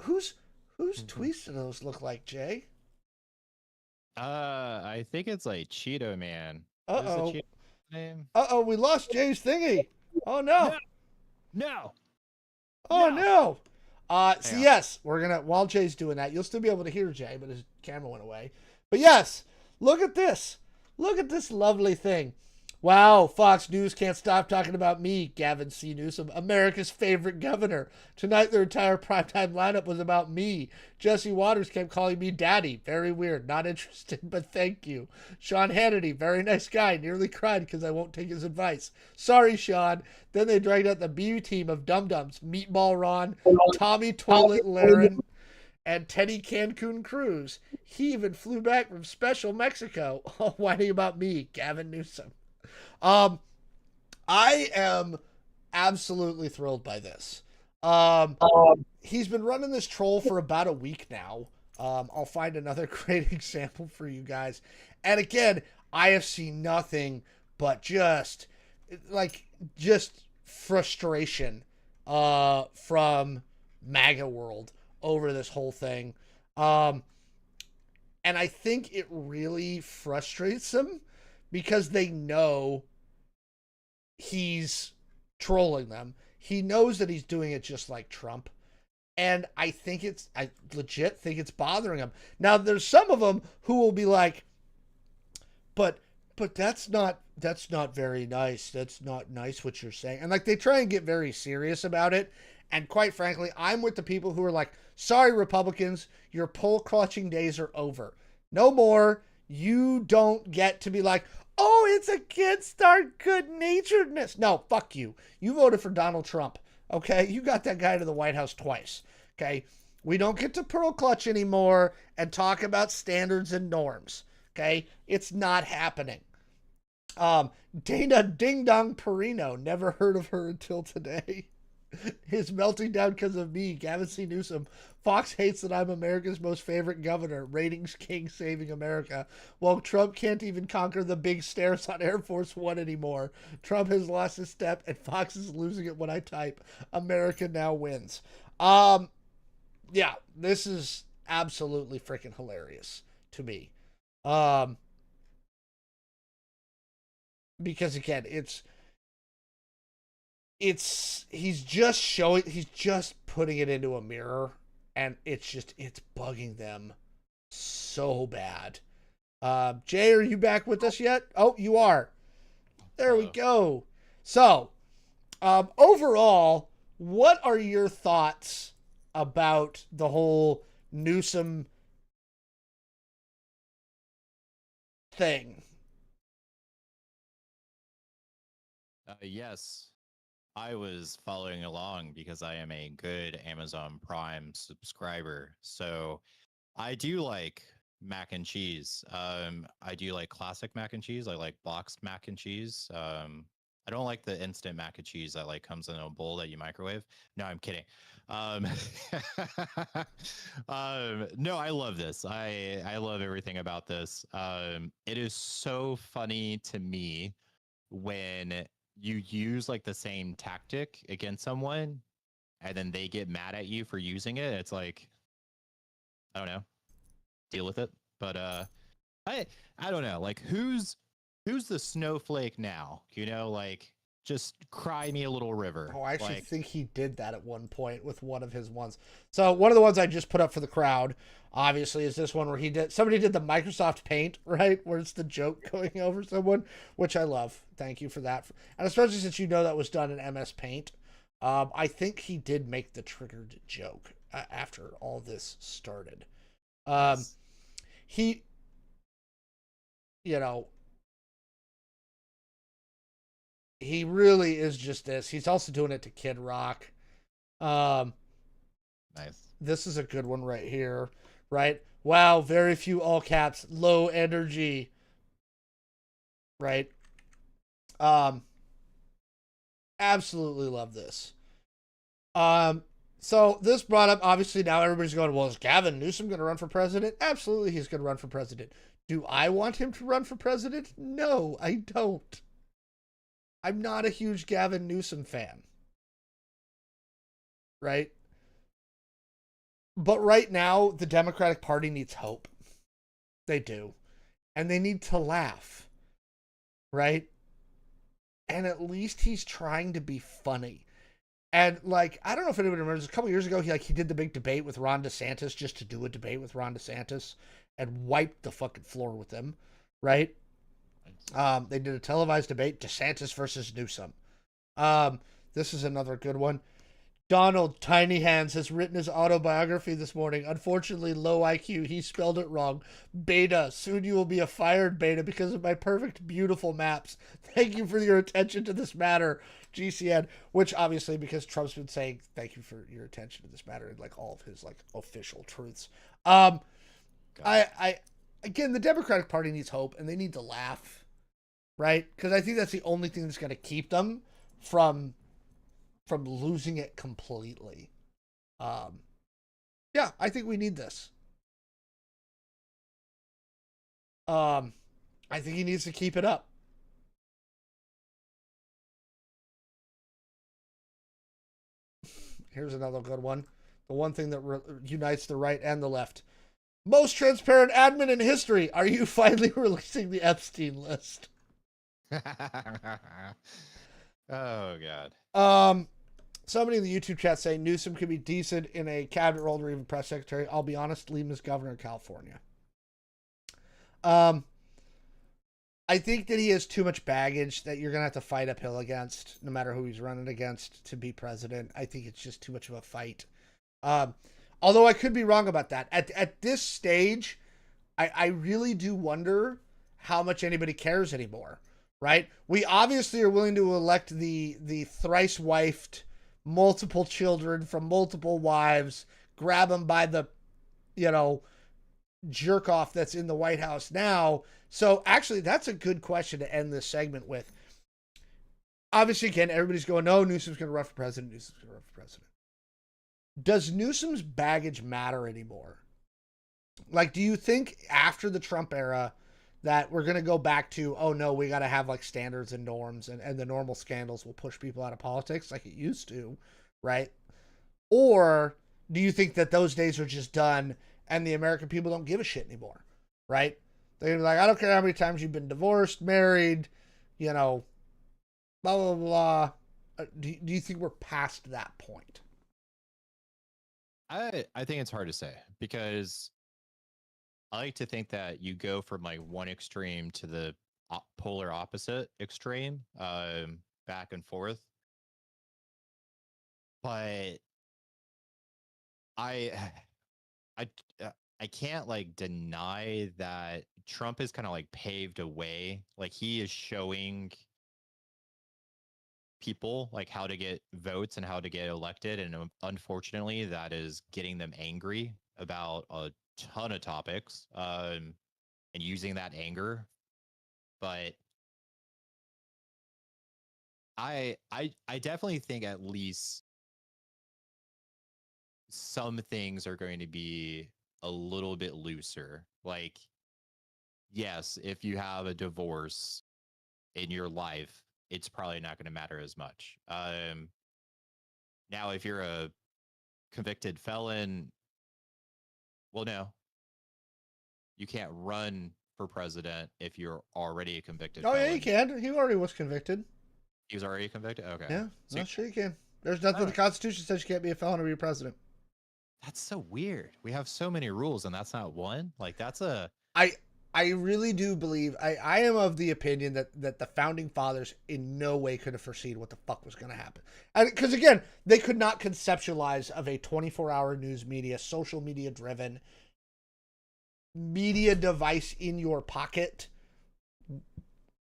S1: Whose tweets do those look like, Jay?
S2: I think it's like Cheeto Man.
S1: Uh-oh.
S2: Cheeto name?
S1: Uh-oh, we lost Jay's thingy. Oh no.
S2: No.
S1: Oh no. So
S2: on.
S1: yes, we're gonna while Jay's doing that, you'll still be able to hear Jay, but his camera went away. But yes, look at this. Look at this lovely thing. Wow, Fox News can't stop talking about me, Gavin C. Newsom, America's favorite governor. Tonight, their entire primetime lineup was about me. Jesse Waters kept calling me daddy. Very weird. Not interested, but thank you. Sean Hannity, very nice guy. Nearly cried because I won't take his advice. Sorry, Sean. Then they dragged out the B team of dum-dums. Meatball Ron, Tommy Toilet Laren, and Teddy Cancun Cruz. He even flew back from special Mexico. Whining about me, Gavin Newsom. I am absolutely thrilled by this. He's been running this troll for about a week now. I'll find another great example for you guys. And again, I have seen nothing but just frustration from MAGA world over this whole thing. And I think it really frustrates them because they know he's trolling them. He knows that he's doing it just like Trump. And I legit think it's bothering him. Now, there's some of them who will be like, but that's not very nice. That's not nice what you're saying. And like they try and get very serious about it. And quite frankly, I'm with the people who are like, sorry, Republicans, your poll clutching days are over. No more. You don't get to be like, oh, it's against our good-naturedness. No, fuck you. You voted for Donald Trump, okay? You got that guy to the White House twice, okay? We don't get to pearl clutch anymore and talk about standards and norms, okay? It's not happening. Dana Ding Dong Perino, never heard of her until today. Is melting down because of me, Gavin C. Newsom. Fox hates that I'm America's most favorite governor. Ratings king saving America. Well, Trump can't even conquer the big stairs on Air Force One anymore. Trump has lost his step, and Fox is losing it when I type. America now wins. Yeah, this is absolutely freaking hilarious to me. Because again, he's just putting it into a mirror, and it's bugging them so bad. Jay, are you back with us yet? Oh, you are. There we go. So, overall, what are your thoughts about the whole Newsom thing?
S2: Yes. I was following along because I am a good Amazon Prime subscriber. So I do like mac and cheese. I do like classic mac and cheese. I like boxed mac and cheese. I don't like the instant mac and cheese that like comes in a bowl that you microwave. No, I'm kidding. Um, no, I love this. I love everything about this. It is so funny to me when you use like the same tactic against someone and then they get mad at you for using it. It's like, I don't know, deal with it. But I don't know, like who's the snowflake now? You know, like just cry me a little river.
S1: Oh, I actually
S2: Like,
S1: think he did that at one point with one of his ones. So one of the ones I just put up for the crowd, obviously, is this one where somebody did the Microsoft Paint, right? Where it's the joke going over someone, which I love. Thank you for that. And especially since you know that was done in MS Paint. I think he did make the triggered joke after all this started.
S2: nice.
S1: He, you know, he really is just this. He's also doing it to Kid Rock. Um,
S2: Nice.
S1: this is a good one right here, right? Wow, very few all caps, low energy, right? Um, absolutely love this. Um, so this brought up obviously now everybody's going, well, is Gavin Newsom going to run for president? Absolutely, he's going to run for president. Do I want him to run for president? No, I don't. I'm not a huge Gavin Newsom fan, right? But right now, the Democratic Party needs hope. They do. And they need to laugh, right? And at least he's trying to be funny. And like, I don't know if anybody remembers, a couple years ago, he did the big debate with Ron DeSantis just to do a debate with Ron DeSantis and wiped the fucking floor with him, right? They did a televised debate, DeSantis versus Newsom. This is another good one. Donald Tiny Hands has written his autobiography this morning. Unfortunately, low IQ. He spelled it wrong. Beta. Soon you will be a fired beta because of my perfect, beautiful maps. Thank you for your attention to this matter, GCN. Which obviously, because Trump's been saying thank you for your attention to this matter in like all of his like official truths. I again, the Democratic Party needs hope and they need to laugh, right? Because I think that's the only thing that's going to keep them from losing it completely. Yeah, I think we need this. I think he needs to keep it up. Here's another good one. The one thing that unites the right and the left. Most transparent admin in history. Are you finally releasing the Epstein list?
S2: Oh god.
S1: Somebody in the YouTube chat saying Newsom could be decent in a cabinet role or even press secretary. I'll be honest, leave him as governor of California. I think that he has too much baggage that you're gonna have to fight uphill against, no matter who he's running against, to be president. I think it's just too much of a fight. Although I could be wrong about that. At this stage, I really do wonder how much anybody cares anymore. Right? We obviously are willing to elect the thrice wifed, multiple children from multiple wives, grab them by the, jerk off that's in the White House now. So actually, that's a good question to end this segment with. Obviously, again, everybody's going, no, Newsom's going to run for president. Newsom's going to run for president. Does Newsom's baggage matter anymore? Like, do you think after the Trump era that we're going to go back to, oh no, we got to have like standards and norms and the normal scandals will push people out of politics like it used to, right? Or do you think that those days are just done and the American people don't give a shit anymore, right? They're like, I don't care how many times you've been divorced, married, blah, blah, blah. Do you think we're past that point?
S2: I think it's hard to say because I like to think that you go from like one extreme to the polar opposite extreme, back and forth. But I, I, I can't like deny that Trump has kind of like paved a way. Like he is showing people like how to get votes and how to get elected, and unfortunately, that is getting them angry about a ton of topics, and using that anger. But I definitely think at least some things are going to be a little bit looser. Like, yes, if you have a divorce in your life, it's probably not going to matter as much. Now, if you're a convicted felon, well, no, you can't run for president if you're already a convicted
S1: Oh yeah, he
S2: felon.
S1: can. He already was convicted.
S2: He was already convicted. Okay.
S1: Yeah,
S2: So
S1: no, sure you can. There's nothing in the Constitution says you can't be a felon or be president.
S2: that's so weird. We have so many rules, and that's not one. Like that's a
S1: I really do believe I am of the opinion that the founding fathers in no way could have foreseen what the fuck was going to happen. Because again, they could not conceptualize of a 24-hour news media, social media driven media device in your pocket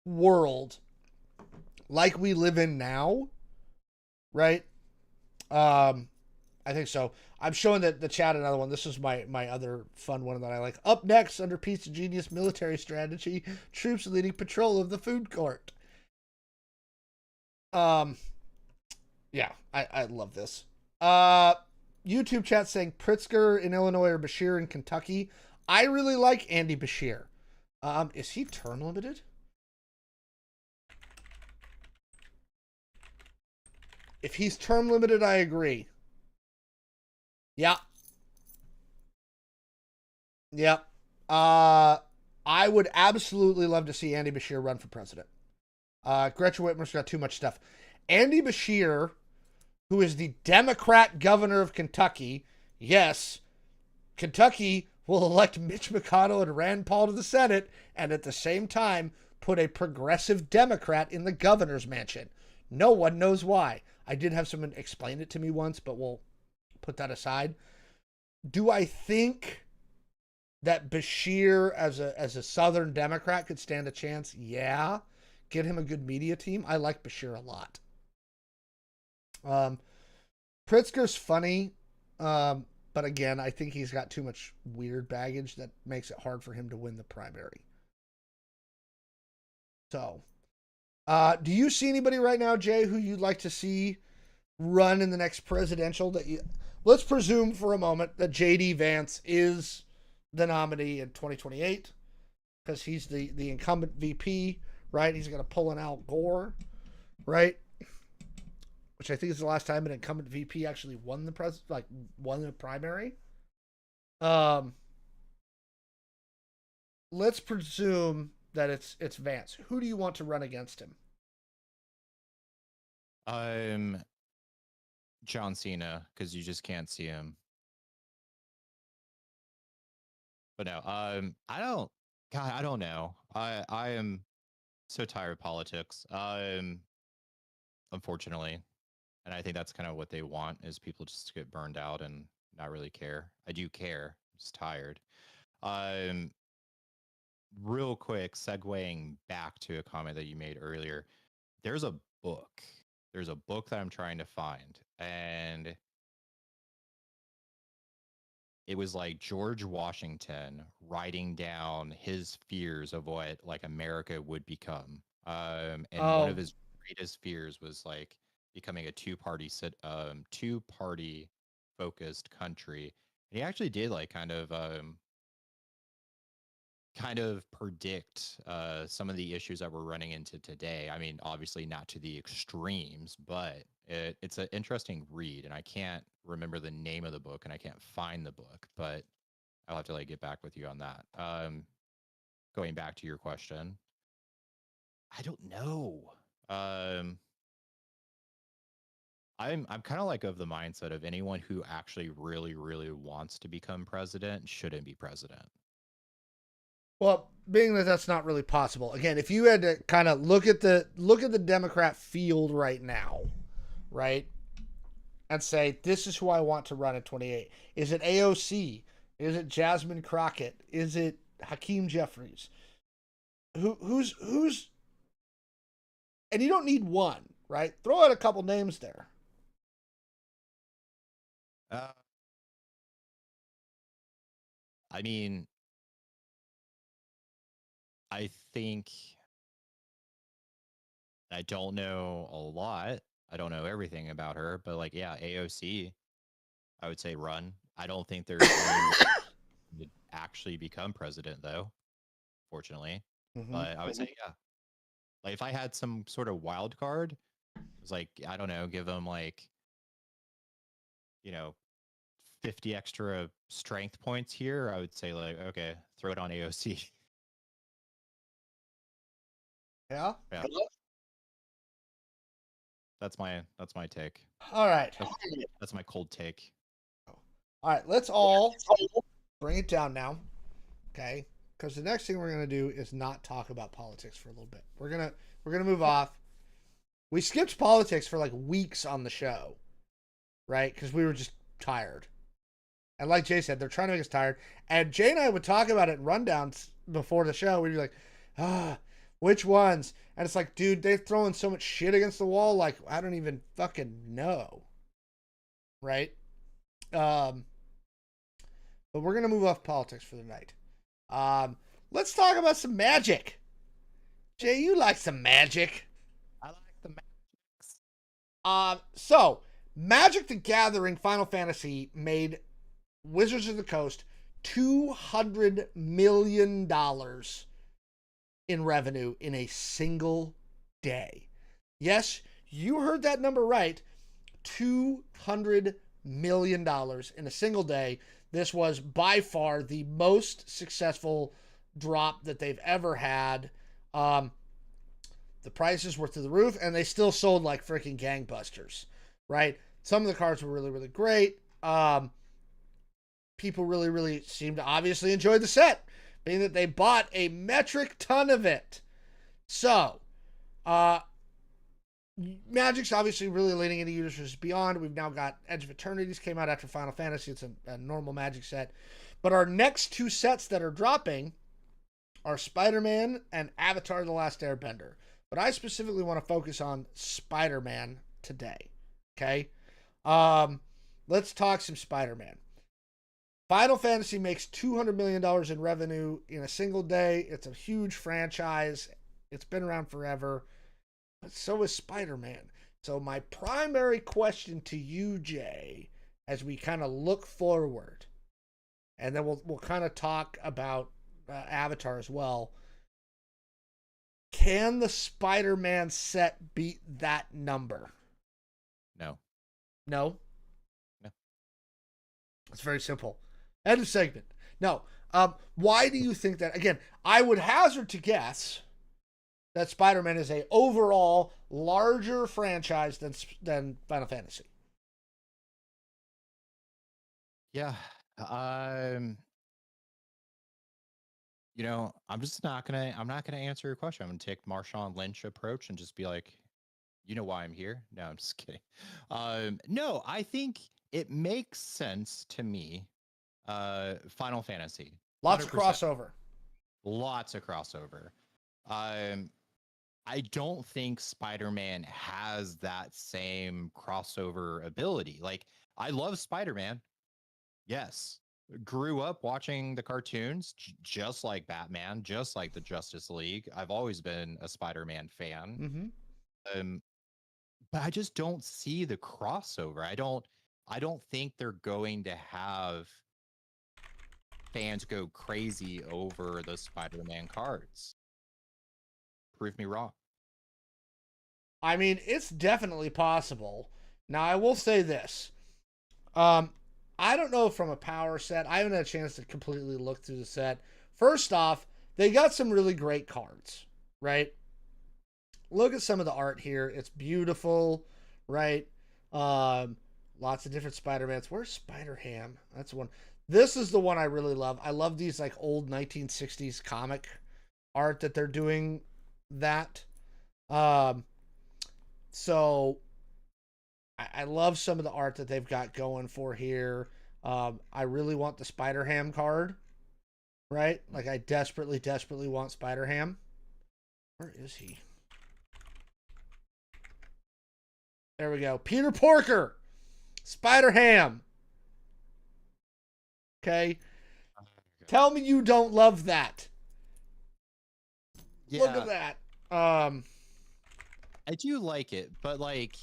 S1: world like we live in now, right? I think so. I'm showing the chat another one. This is my other fun one that I like. Up next, under Pizza Genius military strategy, troops leading patrol of the food court. Yeah, I love this. YouTube chat saying Pritzker in Illinois or Bashir in Kentucky. I really like Andy Bashir. Is he term limited? If he's term limited, I agree. Yeah. Yep. I would absolutely love to see Andy Bashir run for president. Gretchen Whitmer's got too much stuff. Andy Bashir, who is the Democrat governor of Kentucky, yes, Kentucky will elect Mitch McConnell and Rand Paul to the Senate, and at the same time put a progressive Democrat in the governor's mansion. No one knows why. I did have someone explain it to me once, but we'll put that aside. Do I think that Bashir as a Southern Democrat could stand a chance? Yeah. Get him a good media team. I like Bashir a lot. Pritzker's funny, but again, I think he's got too much weird baggage that makes it hard for him to win the primary. So, do you see anybody right now, Jay, who you'd like to see run in the next presidential? Let's presume for a moment that J.D. Vance is the nominee in 2028 because he's the incumbent VP, right? He's going to pull an Al Gore, right? Which I think is the last time an incumbent VP actually won won the primary. Let's presume that it's Vance. Who do you want to run against him?
S2: John Cena, because you just can't see him. But no, I don't know. I am so tired of politics. Unfortunately, and I think that's kind of what they want is people just to get burned out and not really care. I do care. I'm just tired. Real quick, segueing back to a comment that you made earlier, there's a book. There's a book that I'm trying to find, and it was like George Washington writing down his fears of what like America would become. And one of his greatest fears was like becoming a two-party focused country. And he actually did like kind of predict some of the issues that we're running into today. I mean, obviously not to the extremes, but it's an interesting read. And I can't remember the name of the book and I can't find the book, but I'll have to like get back with you on that. Going back to your question, I don't know. I'm kind of like of the mindset of anyone who actually really, really wants to become president shouldn't be president.
S1: Well, being that that's not really possible. Again, if you had to kind of look at the Democrat field right now, right, and say this is who I want to run at 28. Is it AOC? Is it Jasmine Crockett? Is it Hakeem Jeffries? Who's and you don't need one, right? Throw out a couple names there.
S2: I mean, I think I don't know a lot. I don't know everything about her, but like, yeah, AOC, I would say run. I don't think there's anyone to actually become president, though, fortunately.
S1: Mm-hmm.
S2: But I would say, yeah. Like, if I had some sort of wild card, it was like, I don't know, give them like, 50 extra strength points here. I would say, like, okay, throw it on AOC.
S1: Yeah.
S2: Yeah. That's my take.
S1: All right.
S2: That's my cold take.
S1: All right, let's all bring it down now. Okay? Because the next thing we're gonna do is not talk about politics for a little bit. We're gonna move off. We skipped politics for like weeks on the show, right? Because we were just tired. And like Jay said, they're trying to make us tired. And Jay and I would talk about it in rundowns before the show. We'd be like, which ones? And it's like, dude, they're throwing so much shit against the wall. Like, I don't even fucking know. Right? But we're going to move off politics for the night. Let's talk about some magic. Jay, you like some magic.
S2: I like the magics.
S1: So, Magic the Gathering Final Fantasy made Wizards of the Coast $200 million in revenue in a single day. Yes, you heard that number right. $200 million in a single day. This was by far the most successful drop that they've ever had. The prices were through the roof, and they still sold like freaking gangbusters, right? Some of the cards were really, really great. People really, really seemed to obviously enjoy the set, being that they bought a metric ton of it. So, Magic's obviously really leaning into Universes Beyond. We've now got Edge of Eternities came out after Final Fantasy. It's a normal Magic set. But our next two sets that are dropping are Spider-Man and Avatar: The Last Airbender. But I specifically want to focus on Spider-Man today. Okay? Let's talk some Spider-Man. Final Fantasy makes $200 million in revenue in a single day. It's a huge franchise. It's been around forever. But so is Spider-Man. So my primary question to you, Jay, as we kind of look forward, and then we'll kind of talk about Avatar as well. Can the Spider-Man set beat that number?
S2: No.
S1: No?
S2: No.
S1: It's very simple. End of segment. No. Why do you think that? Again, I would hazard to guess that Spider-Man is a overall larger franchise than Final Fantasy.
S2: Yeah. I'm not gonna answer your question. I'm gonna take Marshawn Lynch approach and just be like, you know why I'm here? No, I'm just kidding. No, I think it makes sense to me. Final Fantasy.
S1: Lots of
S2: 100%.
S1: crossover.
S2: Lots of crossover. I don't think Spider-Man has that same crossover ability. Like, I love Spider-Man. Yes. Grew up watching the cartoons, just like Batman, just like the Justice League. I've always been a Spider-Man fan.
S1: Mm-hmm.
S2: But I just don't see the crossover. I don't think they're going to have fans go crazy over the Spider-Man cards. Prove me wrong.
S1: I mean, it's definitely possible. Now, I will say this. I don't know from a power set. I haven't had a chance to completely look through the set. First off, they got some really great cards, right? Look at some of the art here. It's beautiful, right? Lots of different Spider-Mans. Where's Spider-Ham? That's one. This is the one I really love. I love these like old 1960s comic art that they're doing that. So I love some of the art that they've got going for here. I really want the Spider-Ham card, right? Like I desperately, desperately want Spider-Ham. Where is he? There we go. Peter Porker. Spider-Ham. Okay. Tell me you don't love that.
S2: Yeah,
S1: Look at that.
S2: I do like it, but like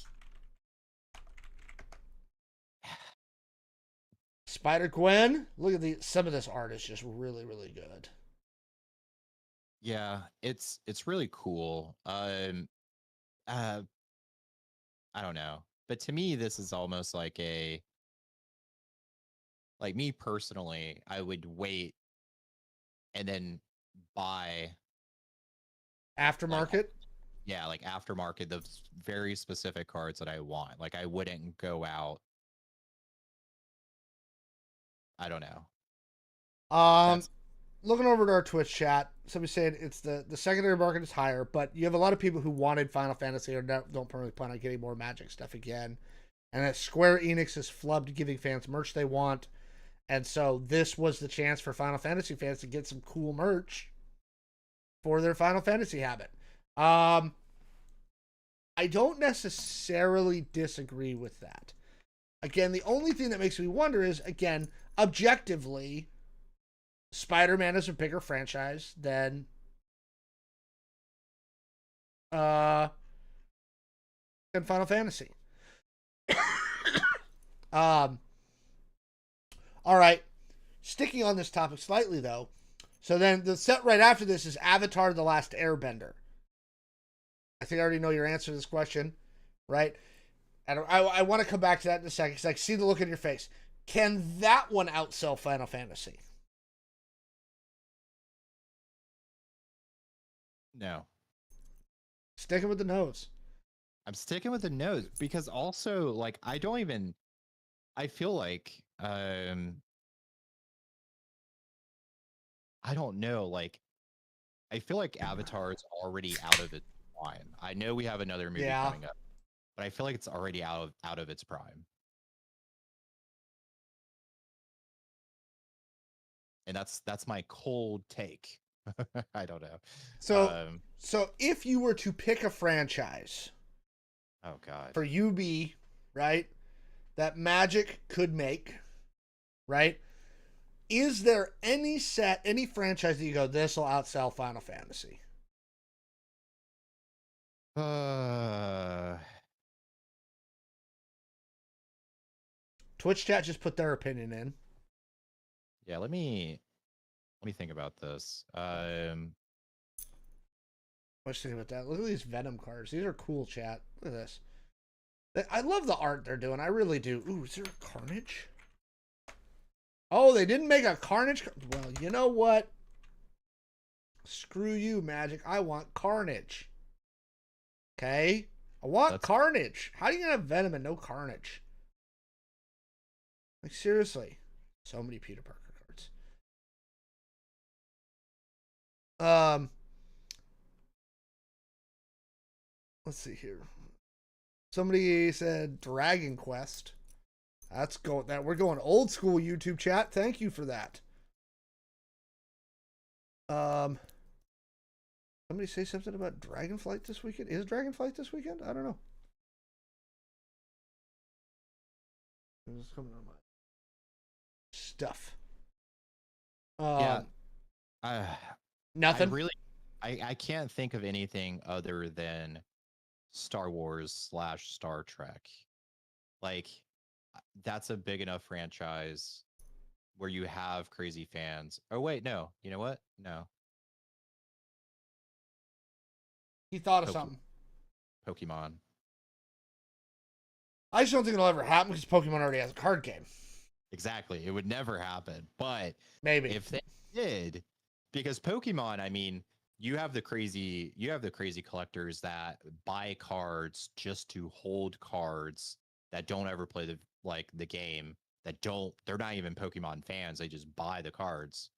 S1: Spider-Gwen. Look at some of this art is just really, really good.
S2: yeah, it's really cool. I don't know. But to me, this is almost like me personally, I would wait and then buy like
S1: Aftermarket.
S2: Yeah, like aftermarket, the very specific cards that I want. Like I wouldn't go out. I don't know.
S1: Um,
S2: That's
S1: looking over at our Twitch chat, somebody said it's the secondary market is higher, but you have a lot of people who wanted Final Fantasy or don't permanently plan on getting more Magic stuff again, and that Square Enix is flubbed giving fans merch they want, and so this was the chance for Final Fantasy fans to get some cool merch for their Final Fantasy habit. I don't necessarily disagree with that. Again, the only thing that makes me wonder is, again, objectively, Spider-Man is a bigger franchise uh than Final Fantasy. um all right. Sticking on this topic slightly though. So then the set right after this is Avatar The Last Airbender. I think I already know your answer to this question, right? And I want to come back to that in a second because I see the look in your face. Can that one outsell Final Fantasy?
S2: no.
S1: Sticking with the nose.
S2: I'm sticking with the nose because also like I don't even I feel like I don't know, like I feel like Avatar is already out of its prime. I know we have another movie
S1: Yeah.
S2: coming up, but I feel like it's already out of its prime. And that's my cold take. I don't know.
S1: So if you were to pick a franchise
S2: Oh god.
S1: for UB, right, that Magic could make, right? Is there any franchise that you go, this will outsell Final Fantasy? Twitch chat just put their opinion in.
S2: Yeah, let me think about this.
S1: What you think about that? Look at these Venom cards. These are cool, chat. Look at this. I love the art they're doing. I really do. Ooh, is there a Carnage? Oh, they didn't make a Carnage. Well, you know what? Screw you, Magic. I want Carnage. Okay? I want Carnage. How are you going to have Venom and no Carnage? Like, seriously. So many Peter Parker cards. Let's see here. Somebody said Dragon Quest. We're going old school YouTube chat. Thank you for that. Somebody say something about Dragonflight this weekend. Is Dragonflight this weekend? I don't know. What's coming on my stuff?
S2: Yeah.
S1: Nothing.
S2: I can't think of anything other than Star Wars / Star Trek. Like that's a big enough franchise where you have crazy fans. Oh wait, no. You know what? No.
S1: He thought of something.
S2: Pokemon.
S1: I just don't think it'll ever happen because Pokemon already has a card game.
S2: Exactly. It would never happen. But
S1: maybe
S2: if they did, because Pokemon, I mean, you have the crazy collectors that buy cards just to hold cards that don't ever play the game, they're not even Pokemon fans, they just buy the cards.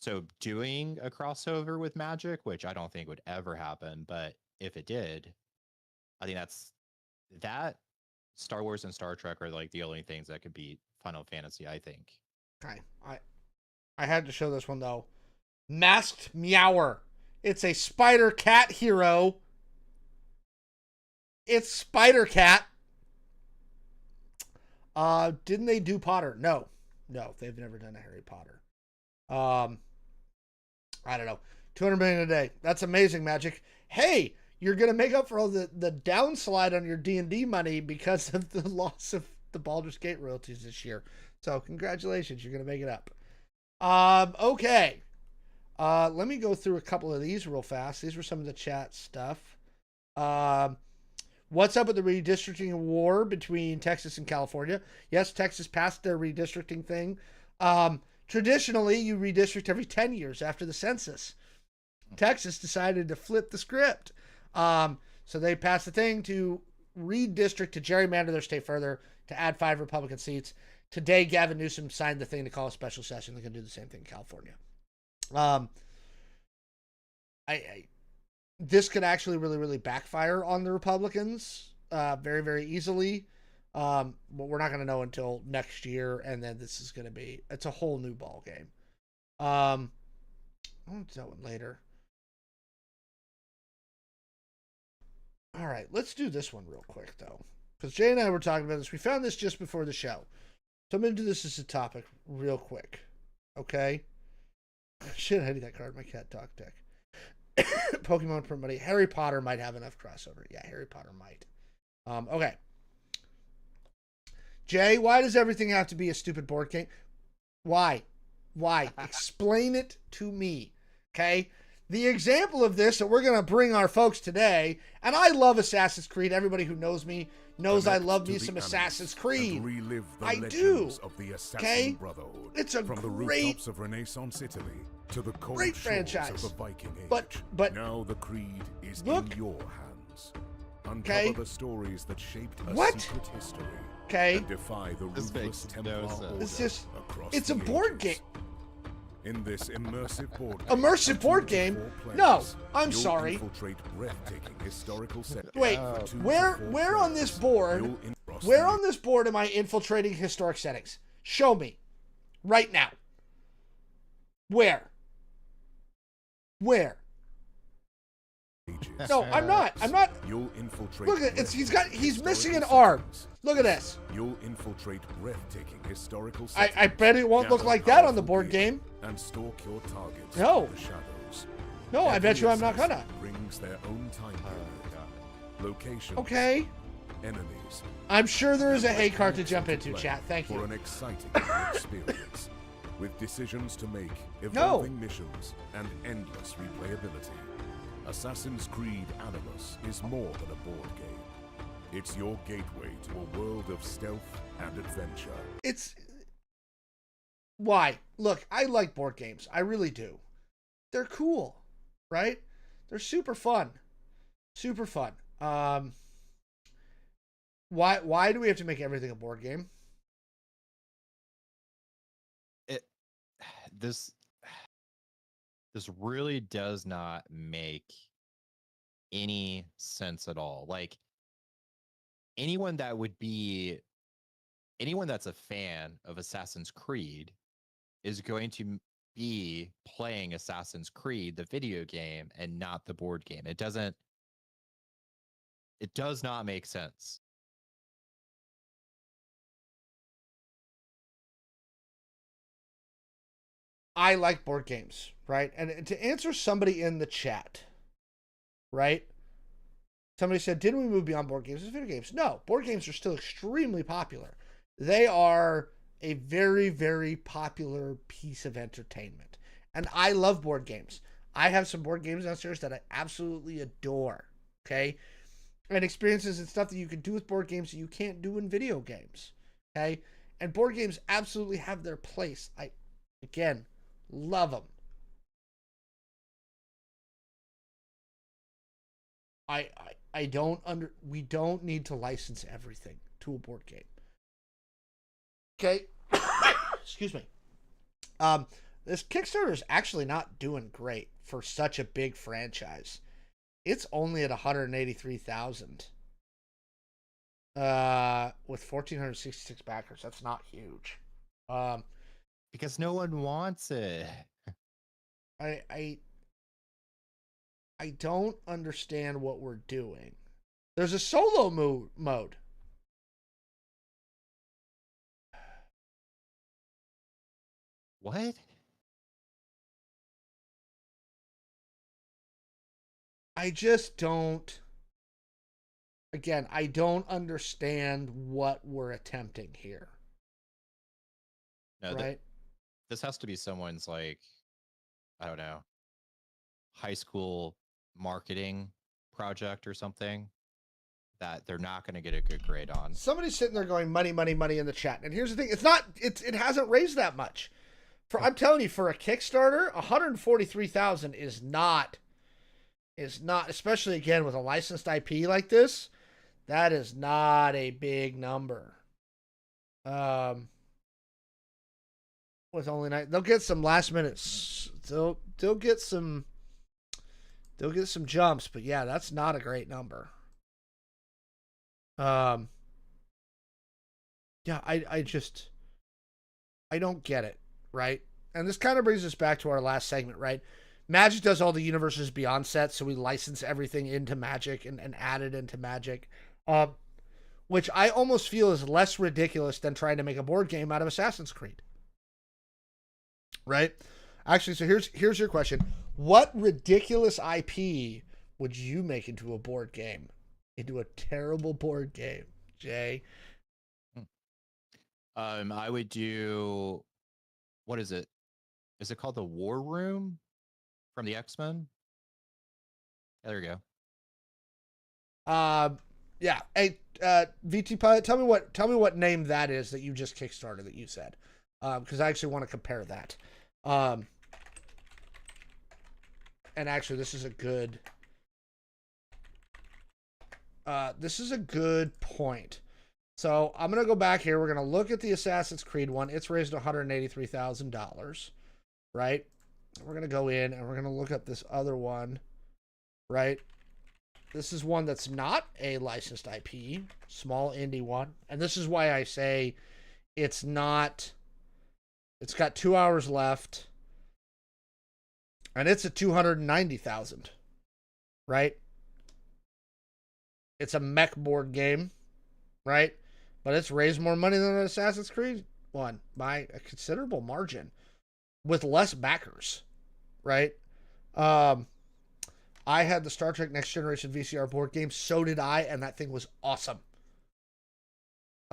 S2: So doing a crossover with Magic, which I don't think would ever happen, but if it did, I think that Star Wars and Star Trek are like the only things that could beat Final Fantasy, I think.
S1: Okay. I had to show this one though. Masked Meower. It's a Spider Cat hero. It's Spider Cat. Didn't they do Potter? No, they've never done a Harry Potter. I don't know. 200 million a day. That's amazing, Magic. Hey, you're gonna make up for all the downslide on your D&D money because of the loss of the Baldur's Gate royalties this year. So congratulations, you're gonna make it up. Okay. Let me go through a couple of these real fast. These were some of the chat stuff. What's up with the redistricting war between Texas and California? Yes, Texas passed their redistricting thing. Traditionally, you redistrict every 10 years after the census. Texas decided to flip the script. So they passed a thing to redistrict, to gerrymander their state further, to add 5 Republican seats. Today, Gavin Newsom signed the thing to call a special session. They're going to do the same thing in California. This could actually really, really backfire on the Republicans very, very easily. But we're not going to know until next year, and then this is going to be, it's a whole new ball game. I'll do that one later. All right, let's do this one real quick, though, because Jay and I were talking about this. We found this just before the show. So I'm going to do this as a topic real quick. Okay? Shit, I need that card. My cat talk deck. Pokemon Print Money. Harry Potter might have enough crossover. Yeah, Harry Potter might. Okay. Jay, why does everything have to be a stupid board game? Why? Explain it to me. Okay? The example of this that we're going to bring our folks today, and I love Assassin's Creed. Everybody who knows me knows I love me some Assassin's Creed. I do. Okay? It's a
S3: from the rooftops of Renaissance Italy to the cold
S1: great
S3: shores
S1: franchise.
S3: of the Viking Age.
S1: But
S3: now the Creed is
S1: look,
S3: in your hands. Uncover the stories that shaped a secret history.
S1: Okay.
S3: And defy the ruthless Templar order
S1: it's just,
S3: across
S1: it's a
S3: the
S1: board
S3: ages.
S1: game.
S3: In this immersive
S1: board game? No, I'm sorry.
S3: Infiltrate breathtaking historical settings.
S1: Wait, where on this board? Where on this board am I infiltrating historic settings? Show me, right now. Where? No, I'm not.
S3: You'll infiltrate.
S1: Look at it. He's missing an arm. Look at this.
S3: You'll infiltrate breathtaking historical settings.
S1: I bet it won't look like that on the board game.
S3: And stalk your targets.
S1: No.
S3: In the shadows.
S1: No, I bet you I'm not gonna.
S3: Brings their own time period. Location.
S1: Okay.
S3: Enemies.
S1: I'm sure there is a hay cart to jump into, chat. Thank you.
S3: For an exciting experience. With decisions to make, evolving missions, and endless replayability. Assassin's Creed Animus is more than a board game. It's your gateway to a world of stealth and adventure.
S1: Why? Look, I like board games. I really do. They're cool, right? They're super fun. Super fun. Why do we have to make everything a board game?
S2: This really does not make any sense at all. Like, anyone that's a fan of Assassin's Creed is going to be playing Assassin's Creed, the video game, and not the board game. It does not make sense.
S1: I like board games, right? And to answer somebody in the chat, right? Somebody said, didn't we move beyond board games to video games? No, board games are still extremely popular. They are a very, very popular piece of entertainment. And I love board games. I have some board games downstairs that I absolutely adore, okay? And experiences and stuff that you can do with board games that you can't do in video games, okay? And board games absolutely have their place. Again, love them. We don't need to license everything to a board game. Okay. Excuse me. This Kickstarter is actually not doing great for such a big franchise. It's only at 183,000. With 1,466 backers. That's not huge.
S2: Because no one wants it.
S1: I don't understand what we're doing. There's a solo mode.
S2: What?
S1: I just don't. Again, I don't understand what we're attempting here.
S2: No,
S1: right?
S2: This has to be someone's, like, I don't know, high school marketing project or something that they're not going to get a good grade on.
S1: Somebody's sitting there going money, money, money in the chat. And here's the thing. It hasn't raised that much. I'm telling you, for a Kickstarter, 143,000 is not, especially again with a licensed IP like this, that is not a big number. With only nine, they'll get some last minutes. They'll get some jumps, but yeah, that's not a great number. Yeah, I don't get it, right? And this kind of brings us back to our last segment, right? Magic does all the Universes Beyond sets, so we license everything into Magic and add it into Magic, which I almost feel is less ridiculous than trying to make a board game out of Assassin's Creed, right? Actually, so here's your question: what ridiculous IP would you make into a board game? Into a terrible board game, Jay?
S2: I would do, what is it? Is it called the War Room from the X-Men? Yeah, there we go.
S1: Yeah. Hey, VT Pilot, tell me what name that is that you just kickstarted that you said, because I actually want to compare that. And actually, this is a good point. So I'm going to go back here. We're going to look at the Assassin's Creed one. It's raised $183,000, right? We're going to go in and we're going to look up this other one, right? This is one that's not a licensed IP, small indie one. And this is why I say it's not, it's got 2 hours left and it's at 290,000, right? It's a mech board game, right? But it's raised more money than an Assassin's Creed one by a considerable margin with less backers, right? I had the Star Trek Next Generation VCR board game. So did I, and that thing was awesome.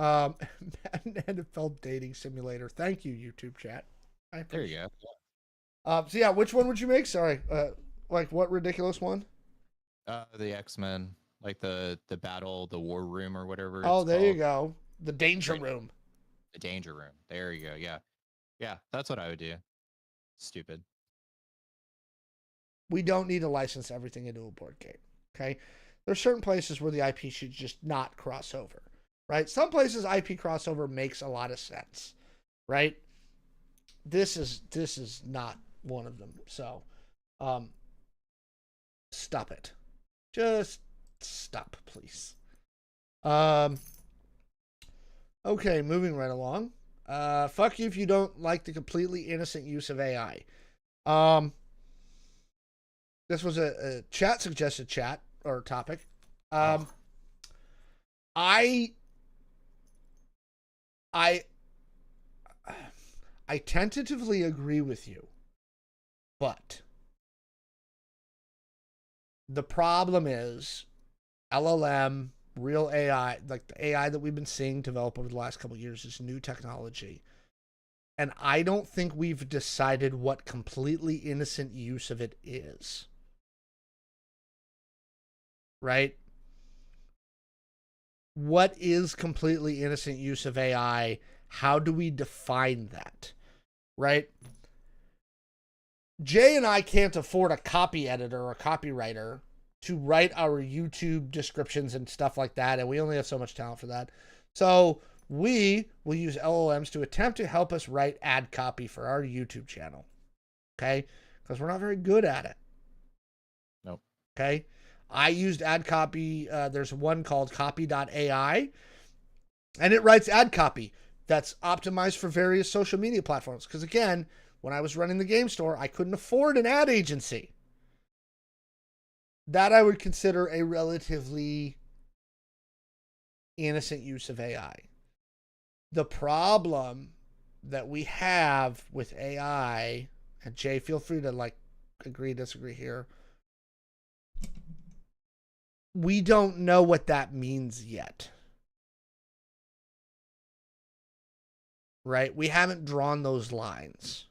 S1: NFL dating simulator. Thank you, YouTube chat.
S2: There you go.
S1: So yeah, which one would you make? Sorry, like what ridiculous one?
S2: The X-Men, like the battle, the War Room or whatever.
S1: Oh, there you go. The Danger Room.
S2: The Danger Room. There you go. Yeah, yeah, that's what I would do. Stupid.
S1: We don't need to license everything into a board game. Okay, there's certain places where the IP should just not cross over, right? Some places IP crossover makes a lot of sense, right? This is not one of them. So, stop it. Just stop, please. Okay, moving right along. Fuck you if you don't like the completely innocent use of AI. This was a chat suggested chat or topic. I tentatively agree with you, but the problem is LLM, real AI, like the AI that we've been seeing develop over the last couple of years is new technology. And I don't think we've decided what completely innocent use of it is. Right? What is completely innocent use of AI? How do we define that? Right? Jay and I can't afford a copy editor or a copywriter to write our YouTube descriptions and stuff like that, and we only have so much talent for that. So we will use LLMs to attempt to help us write ad copy for our YouTube channel. Okay? Because we're not very good at it.
S2: Nope.
S1: Okay? I used ad copy. There's one called copy.ai, and it writes ad copy that's optimized for various social media platforms. Because again, when I was running the game store, I couldn't afford an ad agency. That I would consider a relatively innocent use of AI. The problem that we have with AI, and Jay, feel free to agree, disagree here. We don't know what that means yet. Right? We haven't drawn those lines.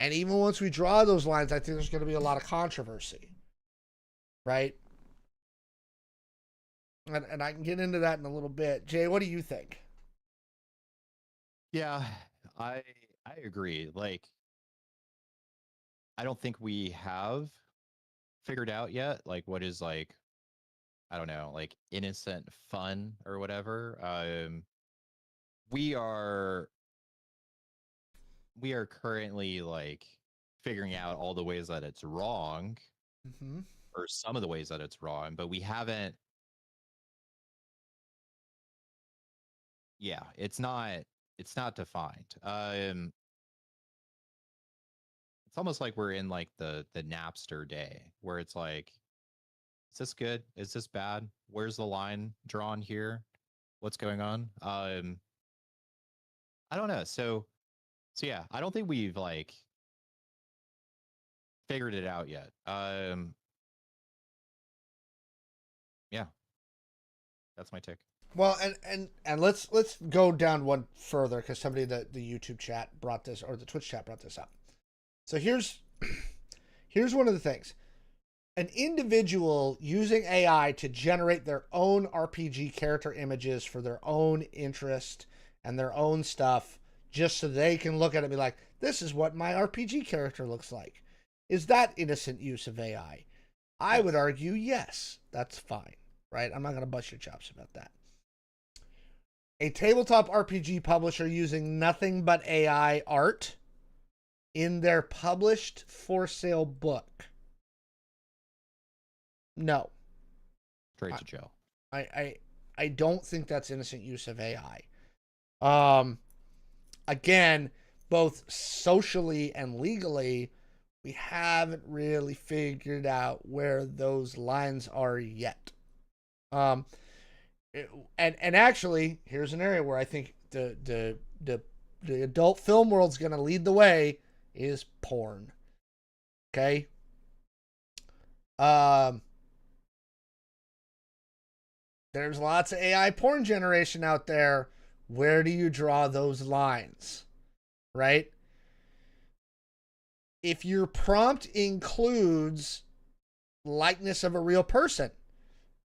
S1: And even once we draw those lines, I think there's going to be a lot of controversy. Right? And I can get into that in a little bit. Jay, what do you think?
S2: Yeah, I agree. Like, I don't think we have figured out yet, like, what is like, I don't know, like innocent fun or whatever. We are we are currently like figuring out all the ways that it's wrong,
S1: Mm-hmm.
S2: or some of the ways that it's wrong, but we haven't. Yeah, it's not defined. It's almost like we're in like the Napster day where it's like, is this good? Is this bad? Where's the line drawn here? What's going on? I don't know. So yeah, I don't think we've like figured it out yet. Yeah, that's my take.
S1: Well, and let's go down one further because somebody the YouTube chat brought this, or the Twitch chat brought this up. So here's one of the things. An individual using AI to generate their own RPG character images for their own interest and their own stuff, just so they can look at it and be like, this is what my RPG character looks like. Is that innocent use of AI? I would argue yes, that's fine, right? I'm not going to bust your chops about that. A tabletop RPG publisher using nothing but AI art in their published for sale book. No.
S2: Straight to jail.
S1: I don't think that's innocent use of AI. Again, both socially and legally, we haven't really figured out where those lines are yet. And actually, here's an area where I think the adult film world's going to lead the way is porn. Okay. There's lots of AI porn generation out there. Where do you draw those lines? Right? If your prompt includes likeness of a real person,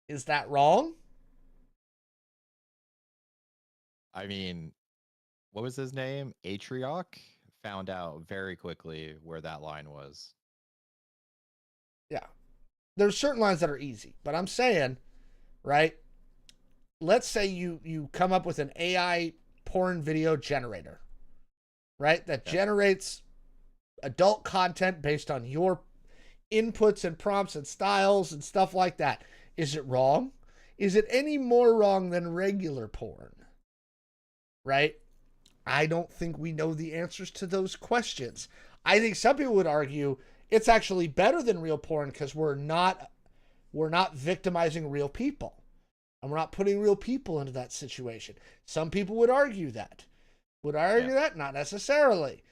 S1: is that wrong?
S2: I mean, what was his name? Atrioc found out very quickly where that line was.
S1: Yeah. There's certain lines that are easy, but I'm saying, right? Let's say you come up with an AI porn video generator, right? That generates adult content based on your inputs and prompts and styles and stuff like that. Is it wrong? Is it any more wrong than regular porn? Right? I don't think we know the answers to those questions. I think some people would argue it's actually better than real porn because we're not victimizing real people. And we're not putting real people into that situation. Some people would argue that. Would I argue that? Not necessarily.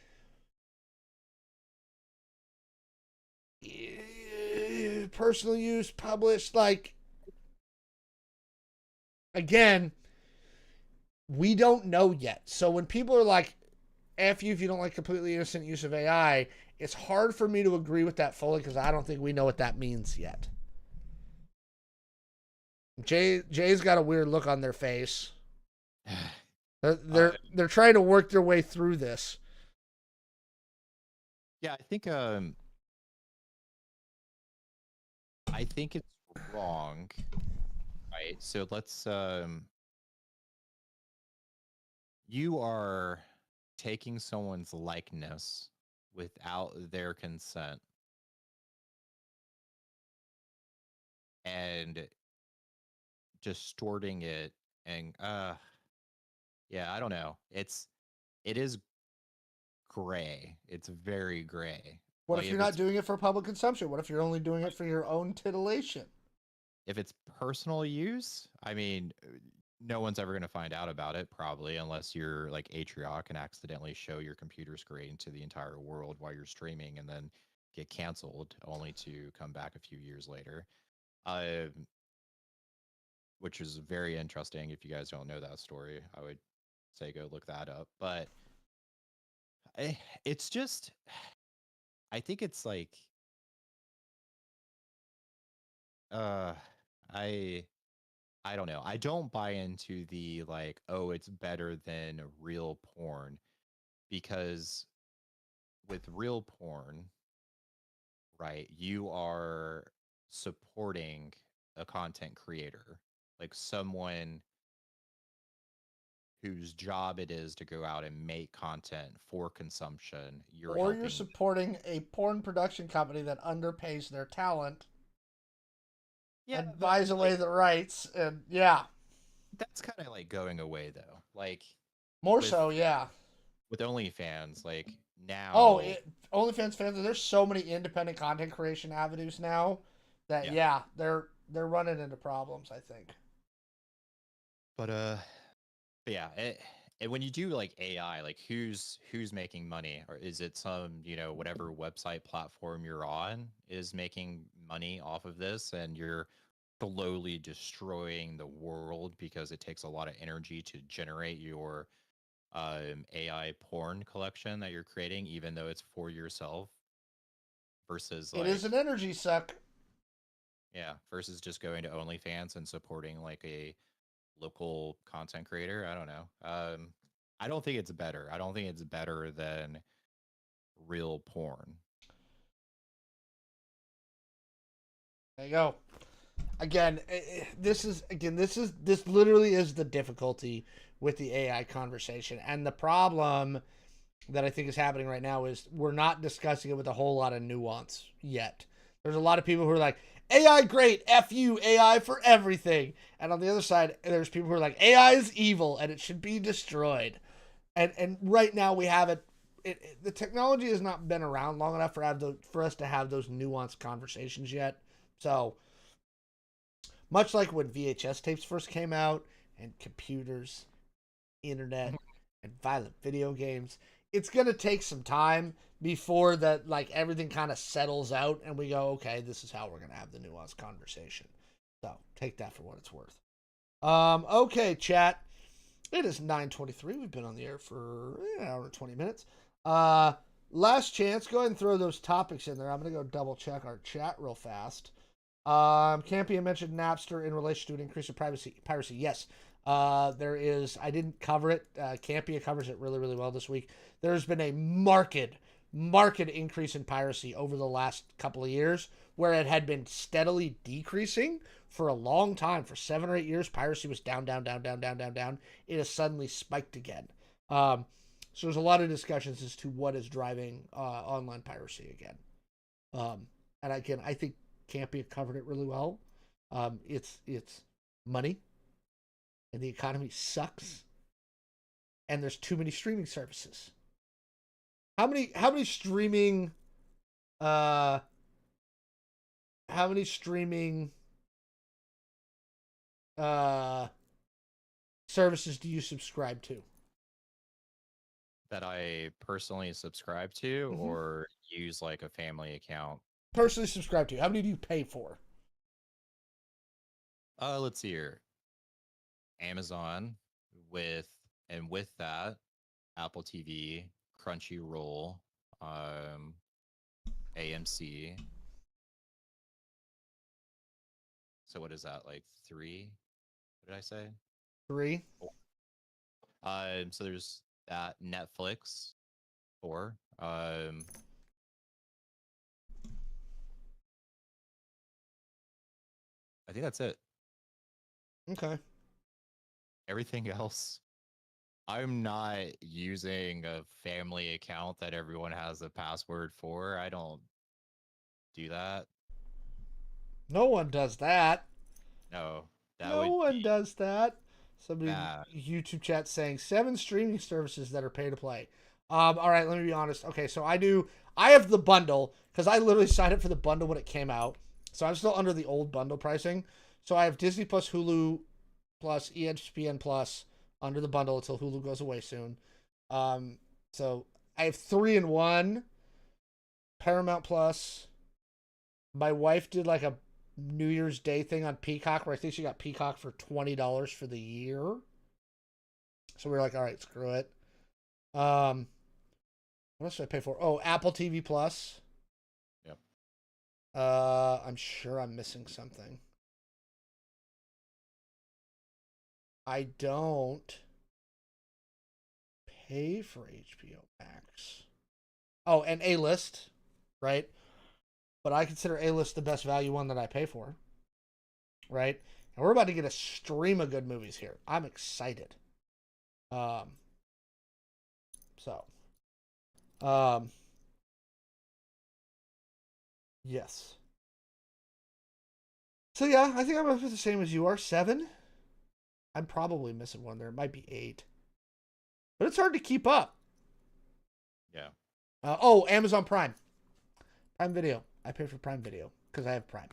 S1: Personal use, published, like, again, we don't know yet. So when people are like, F you if you don't like completely innocent use of AI, it's hard for me to agree with that fully because I don't think we know what that means yet. Jay's got a weird look on their face. They're trying to work their way through this.
S2: Yeah, I think it's wrong. Right. So let's you are taking someone's likeness without their consent and distorting it, and yeah, I don't know. It is gray. It's very gray.
S1: What
S2: Like
S1: if you're not doing it for public consumption? What if you're only doing it for your own titillation?
S2: if it's personal use, I mean, no one's ever going to find out about it, probably, unless you're like Atrioc and accidentally show your computer screen to the entire world while you're streaming and then get canceled only to come back a few years later. Which is very interesting. If you guys don't know that story, I would say go look that up. But it's just, I think it's like, I don't know. I don't buy into the like, oh, it's better than real porn, because with real porn, right, you are supporting a content creator, like someone whose job it is to go out and make content for consumption. You're
S1: Or you're
S2: helping.
S1: supporting a porn production company that underpays their talent and buys away the rights. And yeah,
S2: that's kind of like going away though. Like
S1: more
S2: with
S1: so, yeah.
S2: with OnlyFans, like
S1: Oh,
S2: now,
S1: OnlyFans fans, there's so many independent content creation avenues now that
S2: yeah.
S1: they're running into problems, I think.
S2: But yeah, and when you do like AI, like who's making money, or is it some whatever website platform you're on is making money off of this, and you're slowly destroying the world because it takes a lot of energy to generate your AI porn collection that you're creating, even though it's for yourself, versus
S1: It is
S2: like
S1: an energy suck.
S2: versus just going to OnlyFans and supporting like a local content creator. I don't know. I don't think it's better. I don't think it's better than real porn.
S1: There you go. Again, this literally is the difficulty with the AI conversation, and the problem that I think is happening right now is we're not discussing it with a whole lot of nuance yet. There's a lot of people who are like, AI great, F you, AI for everything. And on the other side, there's people who are like, AI is evil and it should be destroyed. And right now we have it. The technology has not been around long enough for us to have those nuanced conversations yet. So, much like when VHS tapes first came out and computers, internet, and violent video games, it's going to take some time before that, like, everything kind of settles out and we go, okay, this is how we're going to have the nuanced conversation. So take that for what it's worth. Okay, chat. It is 9:23. We've been on the air for an hour and 20 minutes. Last chance. Go ahead and throw those topics in there. I'm going to go double check our chat real fast. Campion mentioned Napster in relation to an increase in piracy. Yes. There is, I didn't cover it. Campia covers it really, really well this week. There's been a marked increase in piracy over the last couple of years, where it had been steadily decreasing for a long time. For 7 or 8 years, piracy was down. It has suddenly spiked again. So there's a lot of discussions as to what is driving online piracy again. And again, I think Campia covered it really well. It's money, and the economy sucks, and there's too many streaming services. How many streaming services do you subscribe to?
S2: That I personally subscribe to, or use like a family account?
S1: Personally subscribe to. How many do you pay for?
S2: Let's see here. Amazon, with that, Apple TV, Crunchyroll, AMC. So what is that, like 3? What did I say?
S1: 3.
S2: So there's that. Netflix, 4. I think that's it.
S1: Okay.
S2: Everything else, I'm not using a family account that everyone has a password for. I don't do that.
S1: No one does that.
S2: No, that
S1: No
S2: would
S1: one
S2: be
S1: does that. Somebody
S2: bad.
S1: YouTube chat saying 7 streaming services that are pay to play. All right, let me be honest. Okay, so I have the bundle because I literally signed up for the bundle when it came out. So I'm still under the old bundle pricing. So I have Disney Plus, Hulu Plus, ESPN Plus under the bundle until Hulu goes away soon. So I have 3 in 1. Paramount Plus. My wife did like a New Year's Day thing on Peacock where I think she got Peacock for $20 for the year. So we were like, all right, screw it. What else did I pay for? Oh, Apple TV Plus.
S2: Yep.
S1: I'm sure I'm missing something. I don't pay for HBO Max. Oh, and A-List, right? But I consider A-List the best value one that I pay for, right? And we're about to get a stream of good movies here. I'm excited. Yes. So yeah, I think I'm the same as you are. 7. I'm probably missing one there. It might be 8. But it's hard to keep up.
S2: Yeah.
S1: Amazon Prime. Prime Video. I pay for Prime Video because I have Prime.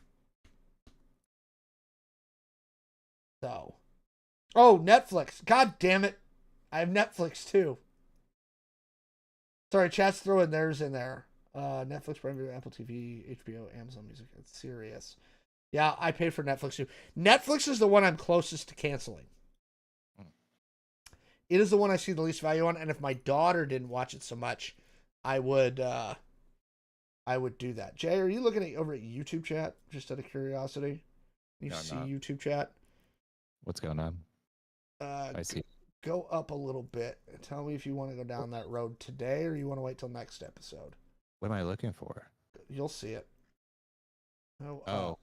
S1: So. Oh, Netflix. God damn it. I have Netflix too. Sorry, chat's throwing theirs in there. Netflix, Prime Video, Apple TV, HBO, Amazon Music. It's serious. Yeah, I pay for Netflix too. Netflix is the one I'm closest to canceling. It is the one I see the least value on, and if my daughter didn't watch it so much, I would do that. Jay, are you looking at over at YouTube chat? Just out of curiosity, you see YouTube chat.
S2: What's going on? I see.
S1: Go up a little bit and tell me if you want to go down that road today or you want to wait till next episode.
S2: What am I looking for?
S1: You'll see it.
S2: Oh,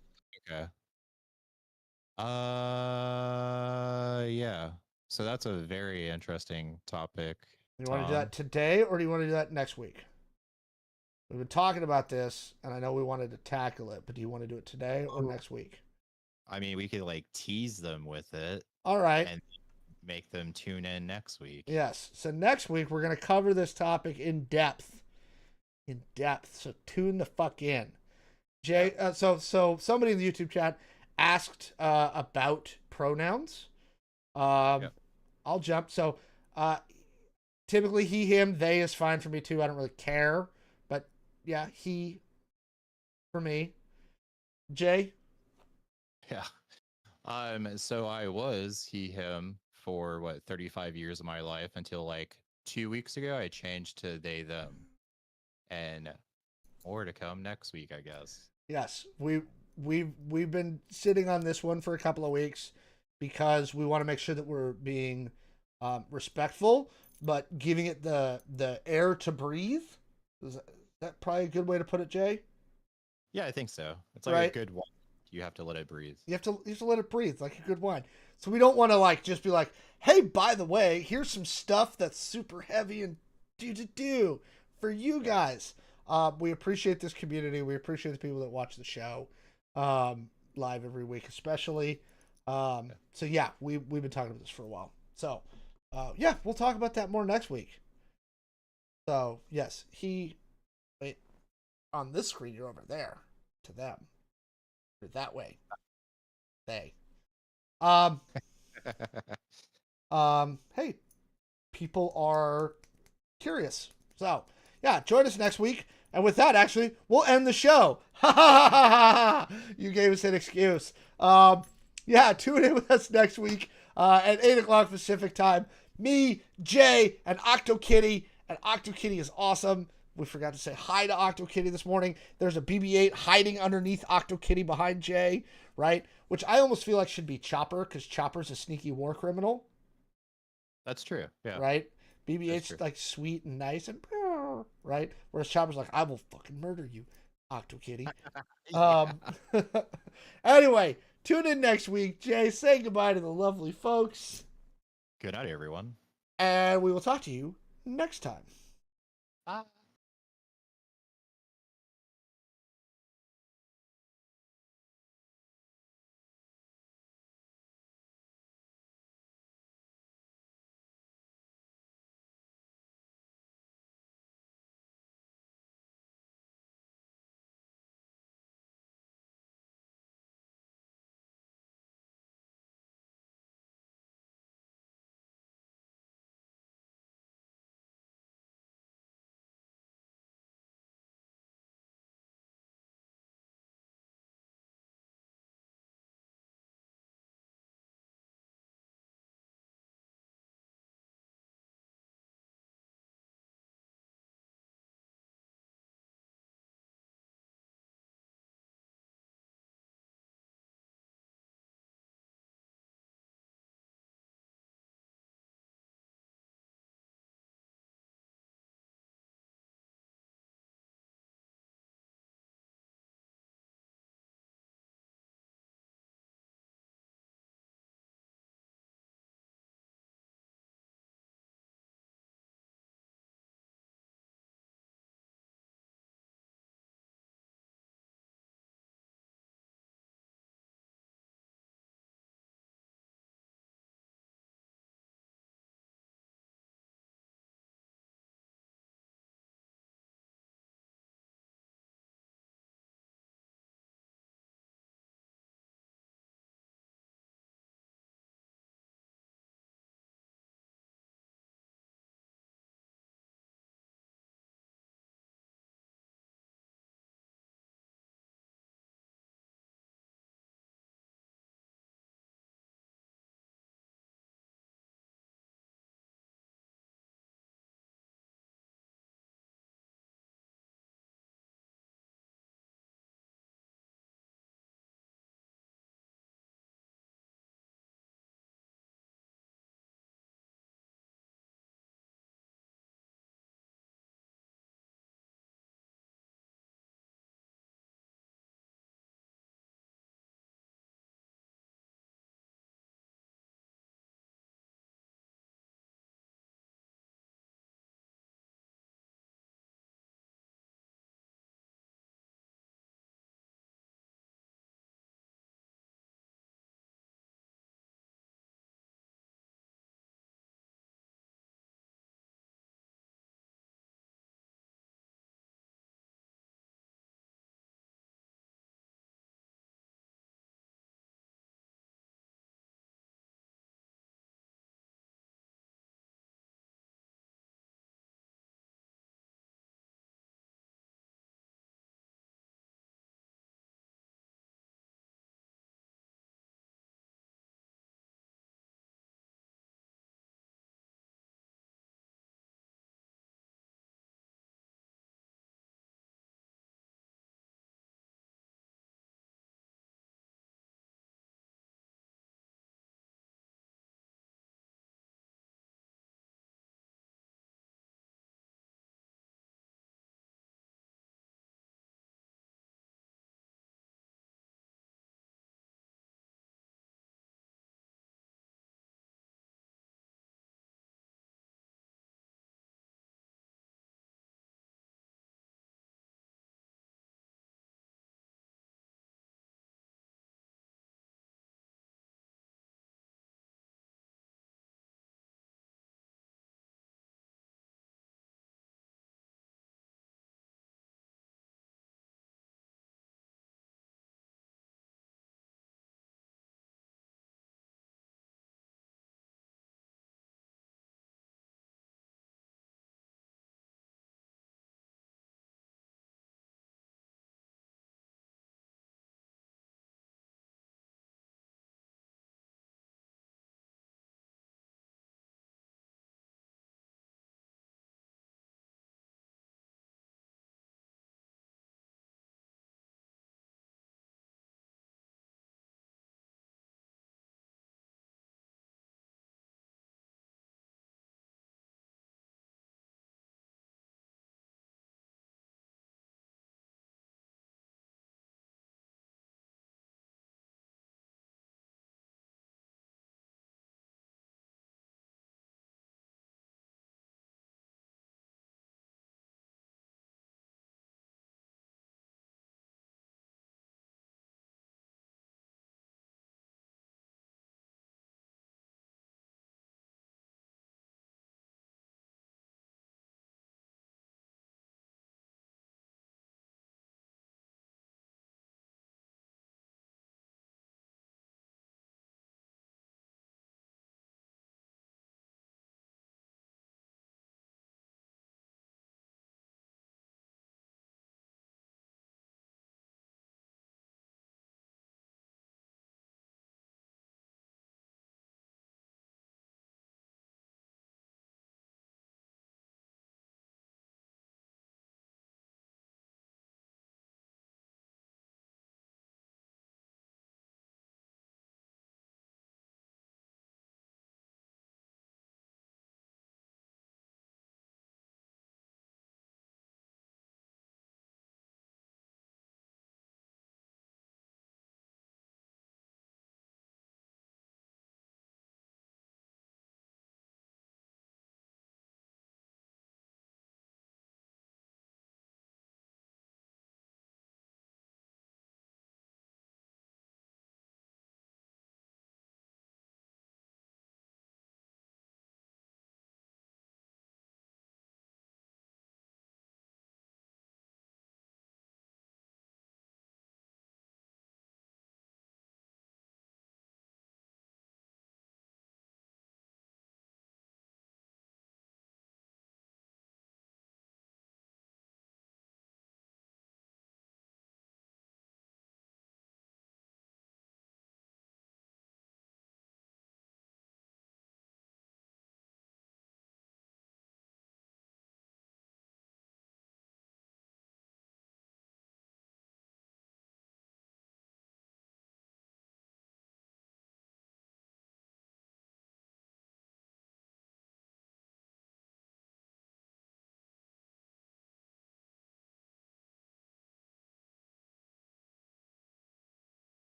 S2: okay. Yeah. So that's a very interesting topic.
S1: You want to do that today or do you want to do that next week? We've been talking about this, and I know we wanted to tackle it, but do you want to do it today or next week?
S2: I mean, we could like tease them with it.
S1: All right.
S2: And make them tune in next week.
S1: Yes. So next week, we're going to cover this topic in depth. So tune the fuck in. Jay, so somebody in the YouTube chat asked about pronouns. Yep. I'll jump. So typically he, him, they is fine for me too. I don't really care. But yeah, he for me. Jay?
S2: Yeah. So I was he, him for 35 years of my life until like 2 weeks ago. I changed to they, them. And more to come next week, I guess.
S1: Yes. We've been sitting on this one for a couple of weeks because we want to make sure that we're being respectful, but giving it the air to breathe. Is that probably a good way to put it, Jay?
S2: Yeah, I think so. It's like a good one. You have to let it breathe. You have to
S1: let it breathe like a good wine. So we don't want to like just be like, hey, by the way, here's some stuff that's super heavy and do for you guys. We appreciate this community. We appreciate the people that watch the show live every week, especially. So yeah, we've been talking about this for a while. So yeah, we'll talk about that more next week. So yes, wait, on this screen you're over there to them. You're that way. They. Hey, people are curious. So yeah, join us next week. And with that, actually, we'll end the show. You gave us an excuse. Yeah, tune in with us next week at 8 o'clock Pacific time. Me, Jay, and OctoKitty. And OctoKitty is awesome. We forgot to say hi to OctoKitty this morning. There's a BB-8 hiding underneath OctoKitty behind Jay, right? Which I almost feel like should be Chopper, because Chopper's a sneaky war criminal.
S2: That's true, yeah.
S1: Right? BB-8's like sweet and nice and right? Whereas Chopper's like, I will fucking murder you, OctoKitty. Anyway, tune in next week. Jay, say goodbye to the lovely folks.
S2: Good night, everyone.
S1: And we will talk to you next time.
S2: Bye.